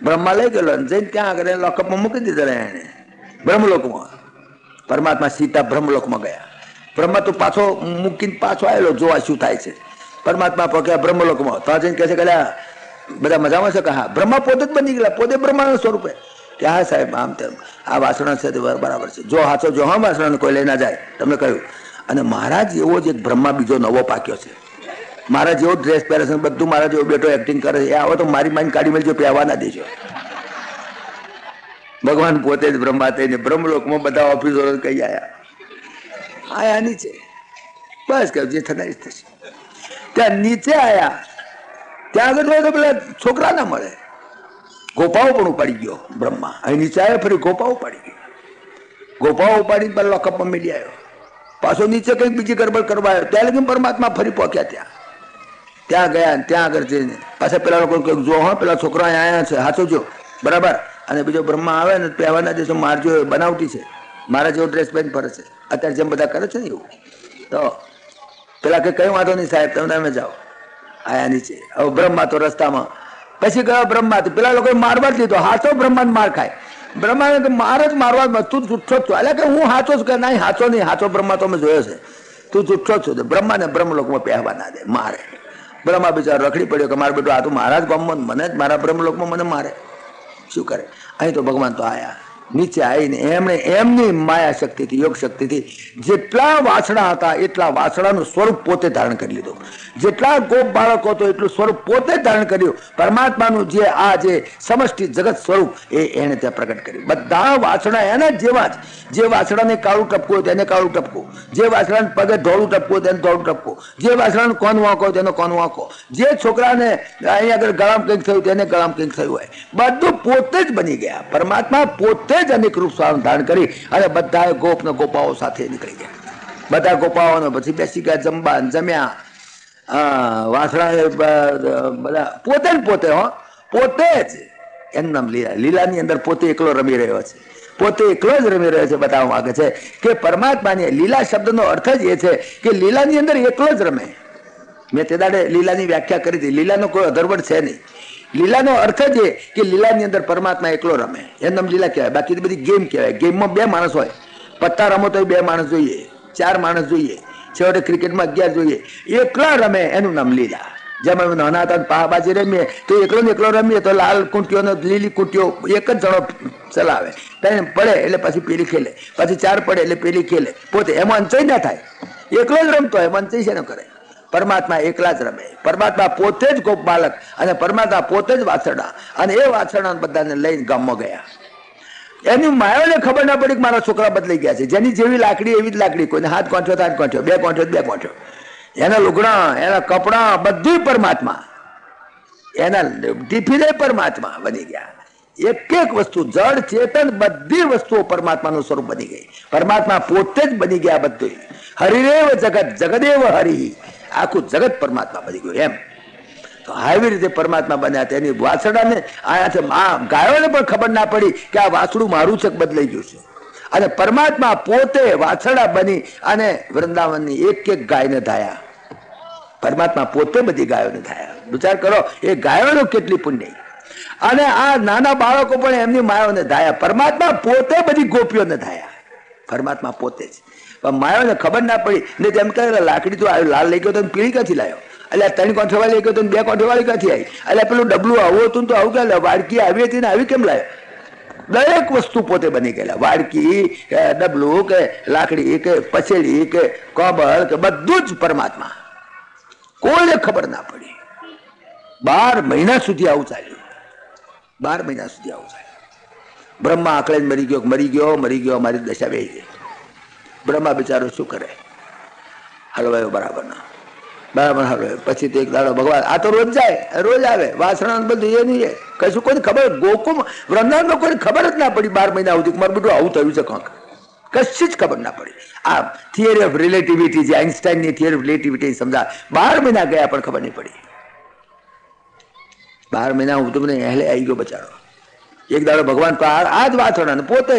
બ્રહ્મા લઈ ગયેલો, જઈને ત્યાં આગળ લોકઅપમાં મૂકી દીધેલા એને, બ્રહ્મલોકમાં. પરમાત્મા સીતા બ્રહ્મલોકમાં ગયા. બ્રહ્મા તો પાછો મૂકીને પાછો આવેલો જોવા શું થાય છે. પરમાત્મા પહોંચ્યા બ્રહ્મલોકમાં, તો જઈને કહે છે કે બધા મજામાં છે? કે હા. બ્રહ્મા પોતે જ બની ગયેલા, પોતે બ્રહ્માના સ્વરૂપે. કે હા સાહેબ, આમ તેમ આ વાસણા છે તે બરાબર છે, જો હાથો જો હા વાસણા કોઈ લઈ ના જાય, તમને કહ્યું. અને મહારાજ એવો જ એક બ્રહ્મા બીજો નવો પાક્યો છે. મારા જેવો ડ્રેસ પહેરે છે, બધું મારા જેવો બેટો એક્ટિંગ કરે છે. એ આવો તો મારી માઇન્ડ કાઢી મેળજો, પહેવા ના દેજો. ભગવાન પોતે જ બ્રહ્મા થઈને બ્રહ્મલોકમાં બધા ઓફિસરો કહી આયા નીચે, બસ કે જે થનારી થશે. ત્યાં નીચે આયા, ત્યાં આગળ તો પેલા છોકરા ના મળે, ગોપાઓ પણ ઉપાડી ગયો બ્રહ્મા. અહીં નીચે આવ્યો, ફરી ગોપાઓ ઉપાડી ગયો. ગોપાઓ ઉપાડીને પેલા લોકઅપમાં મેલી આવ્યો. પાછો નીચે કંઈક બીજી ગરબડ કરવા આવ્યો, ત્યાં લગી પરમાત્મા ફરી પહોંચ્યા. ત્યાં ગયા, ત્યાં આગળ જઈને પાછા પેલા લોકો કહ્યું જો હા પેલા છોકરા અહીંયા છે, હાથો જો બરાબર. અને બીજો બ્રહ્મા આવે ને પહેવાના દેશો મારજો, બનાવટી છે, મારા જેવો ડ્રેસ પહેરી ફરે છે, અત્યારે જેમ બધા કરે છે ને એવું. તો પેલા કે કઈ વાંધો નહીં સાહેબ, તમે જાઓ. આયા નીચે. હવે બ્રહ્મા તો રસ્તામાં, પછી ગયો બ્રહ્મા, પેલા લોકો મારવા જ લીધો. હાથો બ્રહ્મા માર ખાય. બ્રહ્માને માર જ મારવા, તું જુઠ્ઠો જ છો. એટલે કે હું હાચો છું. કે નહીં હાચો નહીં, હાચો બ્રહ્મા તો મેં જોયો છે, તું જુઠ્ઠો જ છો. બ્રહ્માને બ્રહ્મલોકમાં પહેવા ના દે, મારે. બ્રહ્મા બિચારો રખડી પડ્યો કે મારો બેટો આ તો મારા જ ગામમાં મને જ મારા બ્રહ્મલોકમાં મને મારે. શું કરે? અહીં તો ભગવાન તો આયા. નીચે આવીને એમણે એમની માયા શક્તિથી, યોગ શક્તિથી જેટલા વાસણા હતા એટલા વાસણાનું સ્વરૂપ પોતે ધારણ કરી લીધું. જેટલા ગોપ બાળકો હતો એટલું સ્વરૂપ પોતે ધારણ કર્યું. પરમાત્માનું જે આ જે સમષ્ટિ જગત સ્વરૂપ એને ત્યાં પ્રગટ કર્યું. બધા વાસણા એના જેવા જ. જે વાસણાને કાળું ટપકું હોય તેને કાળું ટપકું, જે વાસણાને પગે ધોળું ટપકું હોય તેને ધોળું ટપકું, જે વાસણાને કોન વાંકો હોય તેનો કોન વાંકો, જે છોકરાને અહીંયા આગળ ગળામ કંઈક થયું તેને ગળામ કંઈક થયું હોય, બધું પોતે જ બની ગયા. પરમાત્મા પોતે જ અનેક રૂપ ધારણ કરી અને બધા ગોપ ને ગોપાઓ સાથે નીકળી ગયા. બધા ગોપાઓને પછી બેસી ગયા જમવા, જમ્યા. વાસણા બધા પોતે જ પોતે પોતે જ એનું નામ લીલા. લીલાની અંદર પોતે એકલો રમી રહ્યો છે, પોતે એકલો જ રમી રહ્યો છે. બતાવવા માંગે છે કે પરમાત્માની લીલા શબ્દનો અર્થ જ એ છે કે લીલાની અંદર એકલો જ રમે. મેં તે દાડે લીલાની વ્યાખ્યા કરી હતી. લીલાનો કોઈ અધરવડ છે નહીં. લીલાનો અર્થ જ એ કે લીલાની અંદર પરમાત્મા એકલો રમે, એનું નામ લીલા કહેવાય. બાકી બધી ગેમ કહેવાય. ગેમમાં 2 માણસ હોય, પત્તા રમો તો 2 માણસ જોઈએ, 4 માણસ જોઈએ, છેવટે ક્રિકેટમાં 11 જોઈએ. એકલા રમે એનું નામ લીલા. જેમ અમે નાના હતા પાબાજી રમીએ તો એકલો ને એકલો રમીએ તો લાલ કુંટીઓ ને લીલી કુંટીઓ એક જ જણો ચલાવે. ત્રણ પડે એટલે પછી પેલી ખેલે, પછી 4 પડે એટલે પેલી ખેલે. પોતે એમાં અંચય ના થાય, એકલો જ રમતો હોય, એમાં અંચય છે ને કરે. પરમાત્મા એકલા જ રમે. પરમાત્મા પોતે જ ગોપ બાલક અને પરમાત્મા પોતે જ વાછરડા, અને એ વાછરડા બધાને લઈને ગામમાં ગયા. એની માયાને ખબર ના પડી કે મારા છોકરા બદલાઈ ગયા છે. જેની જેવી લાકડી એવી જ લાકડી, કોઈને હાથ કોંઠ્યો તો હાથ કોંઠ્યો, 2 કોંઠ્યો 2 કોંઠ્યો. એના લુગડા, એના કપડા બધું પરમાત્મા, એના ટિફિને પરમાત્મા બની ગયા. એક એક વસ્તુ જળ ચેતન બધી વસ્તુઓ પરમાત્માનું સ્વરૂપ બની ગઈ. પરમાત્મા પોતે જ બની ગયા બધું. હરિરેવ જગત જગદેવ હરિ, આખું જગત પરમાત્મા બની ગયું. એમ તો આવી રીતે પરમાત્મા બન્યા. તેની વાછડાને આયા ગાયોને પણ ખબર ના પડી કે આ વાછડું મારું છે, બદલાઈ ગયું છે. અને પરમાત્મા પોતે વાછડા બની અને વૃંદાવનની એક એક ગાયને ધાયા. પરમાત્મા પોતે બધી ગાયોને ધાયા. વિચાર કરો એ ગાયોનો કેટલી પુણ્ય. અને આ નાના બાળકો પણ એમની માયાઓને ધાયા. પરમાત્મા પોતે બધી ગોપીઓને ધાયા. પરમાત્મા પોતે જ. પણ માયાને ખબર ના પડી ને તેમ કહે લાકડી તો લાલ લઈ ગયો તો પીળી ક્યાંથી લાવ્યો, એટલે 3 કોઠેવાળી લઈ ગયો તો 2 કોઠેવાળી ક્યાંથી આવી, એટલે પેલું ડબલું આવું હતું તો આવું ક્યાં વાડકી આવી હતી ને આવી કેમ લાવ્યો? દરેક વસ્તુ પોતે બની ગયેલા, વાડકી કે ડબલું કે લાકડી કે પછેડી કે કોબળ કે બધું જ પરમાત્મા. કોઈને ખબર ના પડી. 12 મહિના સુધી આવું ચાલ્યું. 12 મહિના સુધી આવું ચાલ્યું. બ્રહ્મા આકળે મરી ગયો, મરી ગયો, મરી ગયો, અમારી દશા બેહી ગઈ. બ્રહ્મા બિચારો શું કરે, હલવાયો બરાબર ના બરાબર હલવાયો. પછી તો એક દાડો ભગવાન આ તો રોજ જાય રોજ આવે, વાસણા બધું એ નહીં, કશું કોઈને ખબર, ગોકુમ વૃંદાવનમાં કોઈને ખબર જ ના પડી 12 મહિના સુધી મારું બધું આવું થયું છે. કંઈક કશી જ ખબર ના પડી. આ થિયરી ઓફ રિલેટિવિટી જે આઇન્સ્ટાઈનની થિયરી ઓફ રિલેટિવિટી સમજા 12 મહિના ગયા પણ ખબર નહીં પડી. 12 મહિના હું તો મને હેલે આવી ગયો બચારો. એક દાડો ભગવાન તો આ જ વાસણા પોતે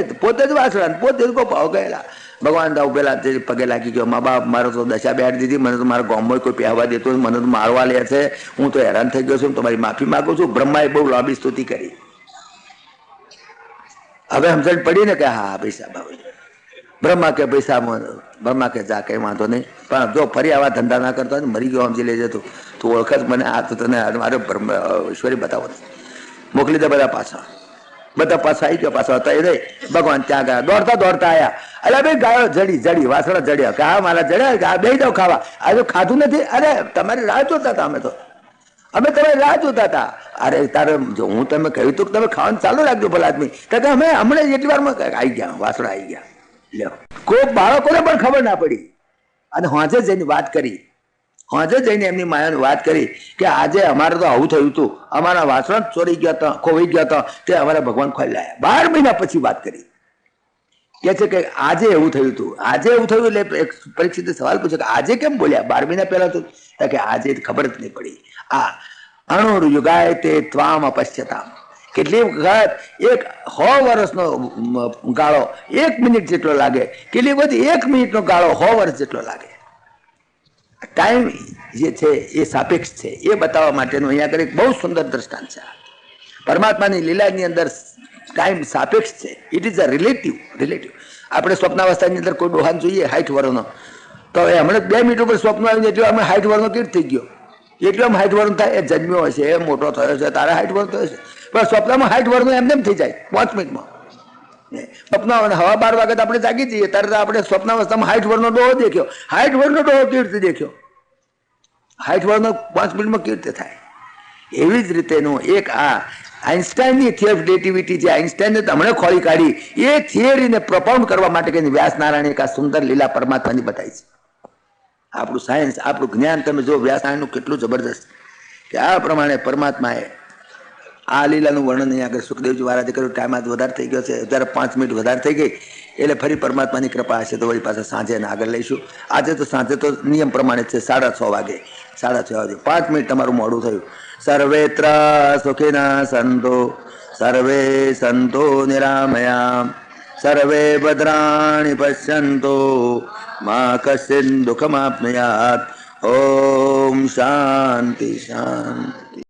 જ વાસણા પોતે જ ગોપાઓ ગયેલા. ભગવાન તો પેલા પગે લાગી ગયો, મા બાપ મારો તો દશા બેહાડી દીધી, મને તો મારા ગામમાં કોઈ પહેવા દેતો, મને તો મારવા લે છે, હું તો હેરાન થઈ ગયો છું, તમારી માફી માંગુ છું. બ્રહ્માએ બહુ લાંબી સ્તુતિ કરી. હવે સમજણ પડી ને કે હા પૈસા બાબુ. બ્રહ્મા કે પૈસા, બ્રહ્મા કે જા કઈ વાંધો નહીં, પણ જો ફરી આવા ધંધા ના કરતો હોય મરી ગયો સમજી લેજે, તું ઓળખ જ મને, આ તો તને મારે ઈશ્વરી બતાવો, મોકલી દે બધા પાછા. બધા પાછા આવી ગયો, પાછા હતા એ નહીં. ભગવાન ત્યાં ગયા, દોડતા દોડતા આવ્યા. અરે ભાઈ ગાયો જડી વાસણા જડ્યા કે હા મારા જડ્યા કે આ બે દો ખાવા. આ તો ખાધું નથી. અરે તમારી રાહ જોતા હતા, અમે તમારી રાહ જોતા હતા. અરે તારે જો હું તમે કહ્યું હતું કે તમે ખાવાનું ચાલુ રાખજો ભલા આદમી, તો કે અમે હમણાં જેટલી વારમાં આવી ગયા, વાસણા આવી ગયા. લ્યો, કોઈ બાળકોને પણ ખબર ના પડી. અને હોંજે જઈને વાત કરી, હોંજે જઈને એમની માયાને વાત કરી કે આજે અમારે તો આવું થયું હતું, અમારા વાસણ ચોરી ગયા હતા, ખોવાઈ ગયા હતા, તે અમારા ભગવાન ખોઈ લાયા. 12 મહિના પછી વાત કરી. કે છે કે આજે એવું થયું હતું, આજે એવું થયું. એટલે એક પરીક્ષિતે સવાલ પૂછ્યો કે આજે કેમ બોલ્યા 12 મહિના પહેલા? તો કે આજે ખબર જ નહીં પડી. આ અણુર યુગાય તે ત્વામ અપશ્યતામ. કેટલી વખત એક 100 વર્ષનો ગાળો 1 મિનિટ જેટલો લાગે, કેટલી બધી 1 મિનિટનો ગાળો 100 વર્ષ જેટલો લાગે. ટાઈમ જે છે એ સાપેક્ષ છે, એ બતાવવા માટેનું અહીંયા આગળ એક બહુ સુંદર દ્રષ્ટાંત છે. પરમાત્માની લીલાની અંદર ટાઈમ સાપેક્ષ છે. It is a relative. આપણે સ્વપ્નાવસ્થાની અંદર કોઈ ડોહાન જોઈએ 60 વર્ષનો, તો એ હમણાં 2 મિનિટ ઉપર સ્વપ્ન આવીને એટલે અમે 60 વર્ષનો કેવી થઈ ગયો, એટલો 60 વર્ષ થાય. એ જન્મ્યો હશે, એ મોટો થયો છે, તારા 60 વર્ષ થયો છે, પણ સ્વપ્નમાં 60 વર્ષનો એમને થઈ જાય 5 મિનિટમાં. સ્વપ્ન હવા 12 વાગે આપણે જાગી જઈએ, ત્યારે આપણે સ્વપ્નાવસ્થામાં 60 વર્ષનો ડોહો દેખ્યો. 60 વર્ષનો ડોહો કેવી રીતે દેખ્યો? 60 વર્ષનો 5 મિનિટમાં કેવી રીતે થાય? એવી જ રીતેનું એક આ આઇન્સ્ટાઈનની થિયરી ઓફ રિલેટિવિટી જે આઇન્સ્ટાઈને હમણાં ખોળી કાઢી, એ થિયરીને પ્રપાઉન્ડ કરવા માટે કે વ્યાસ નારાયણે એક આ સુંદર લીલા પરમાત્માની બતાવી છે. આપણું સાયન્સ, આપણું જ્ઞાન તમે જો વ્યાસ નારાયણનું કેટલું જબરદસ્ત કે આ પ્રમાણે પરમાત્માએ આ લીલાનું વર્ણન અહીંયા આગળ સુખદેવજી મહારાજે કર્યું. ટાઈમ આજ વધારે થઈ ગયો છે, જ્યારે 5 મિનિટ વધારે થઈ ગઈ, એટલે ફરી પરમાત્માની કૃપા હશે તો વળી પાછા સાંજે આગળ લઈશું. આજે તો સાંજે તો નિયમ પ્રમાણે છે 6:30 વાગે, 6:30 વાગે 5 મિનિટ તમારું મોડું થયું. સર્વેત્ર સુખિનઃ સંતો સર્વે સંતો નિરામયા સર્વે ભદ્રાણિ પશ્યન્તો મા કશ્ચિન દુઃખમાપ્નુયાત. ઓમ શાંતિ શાંતિ.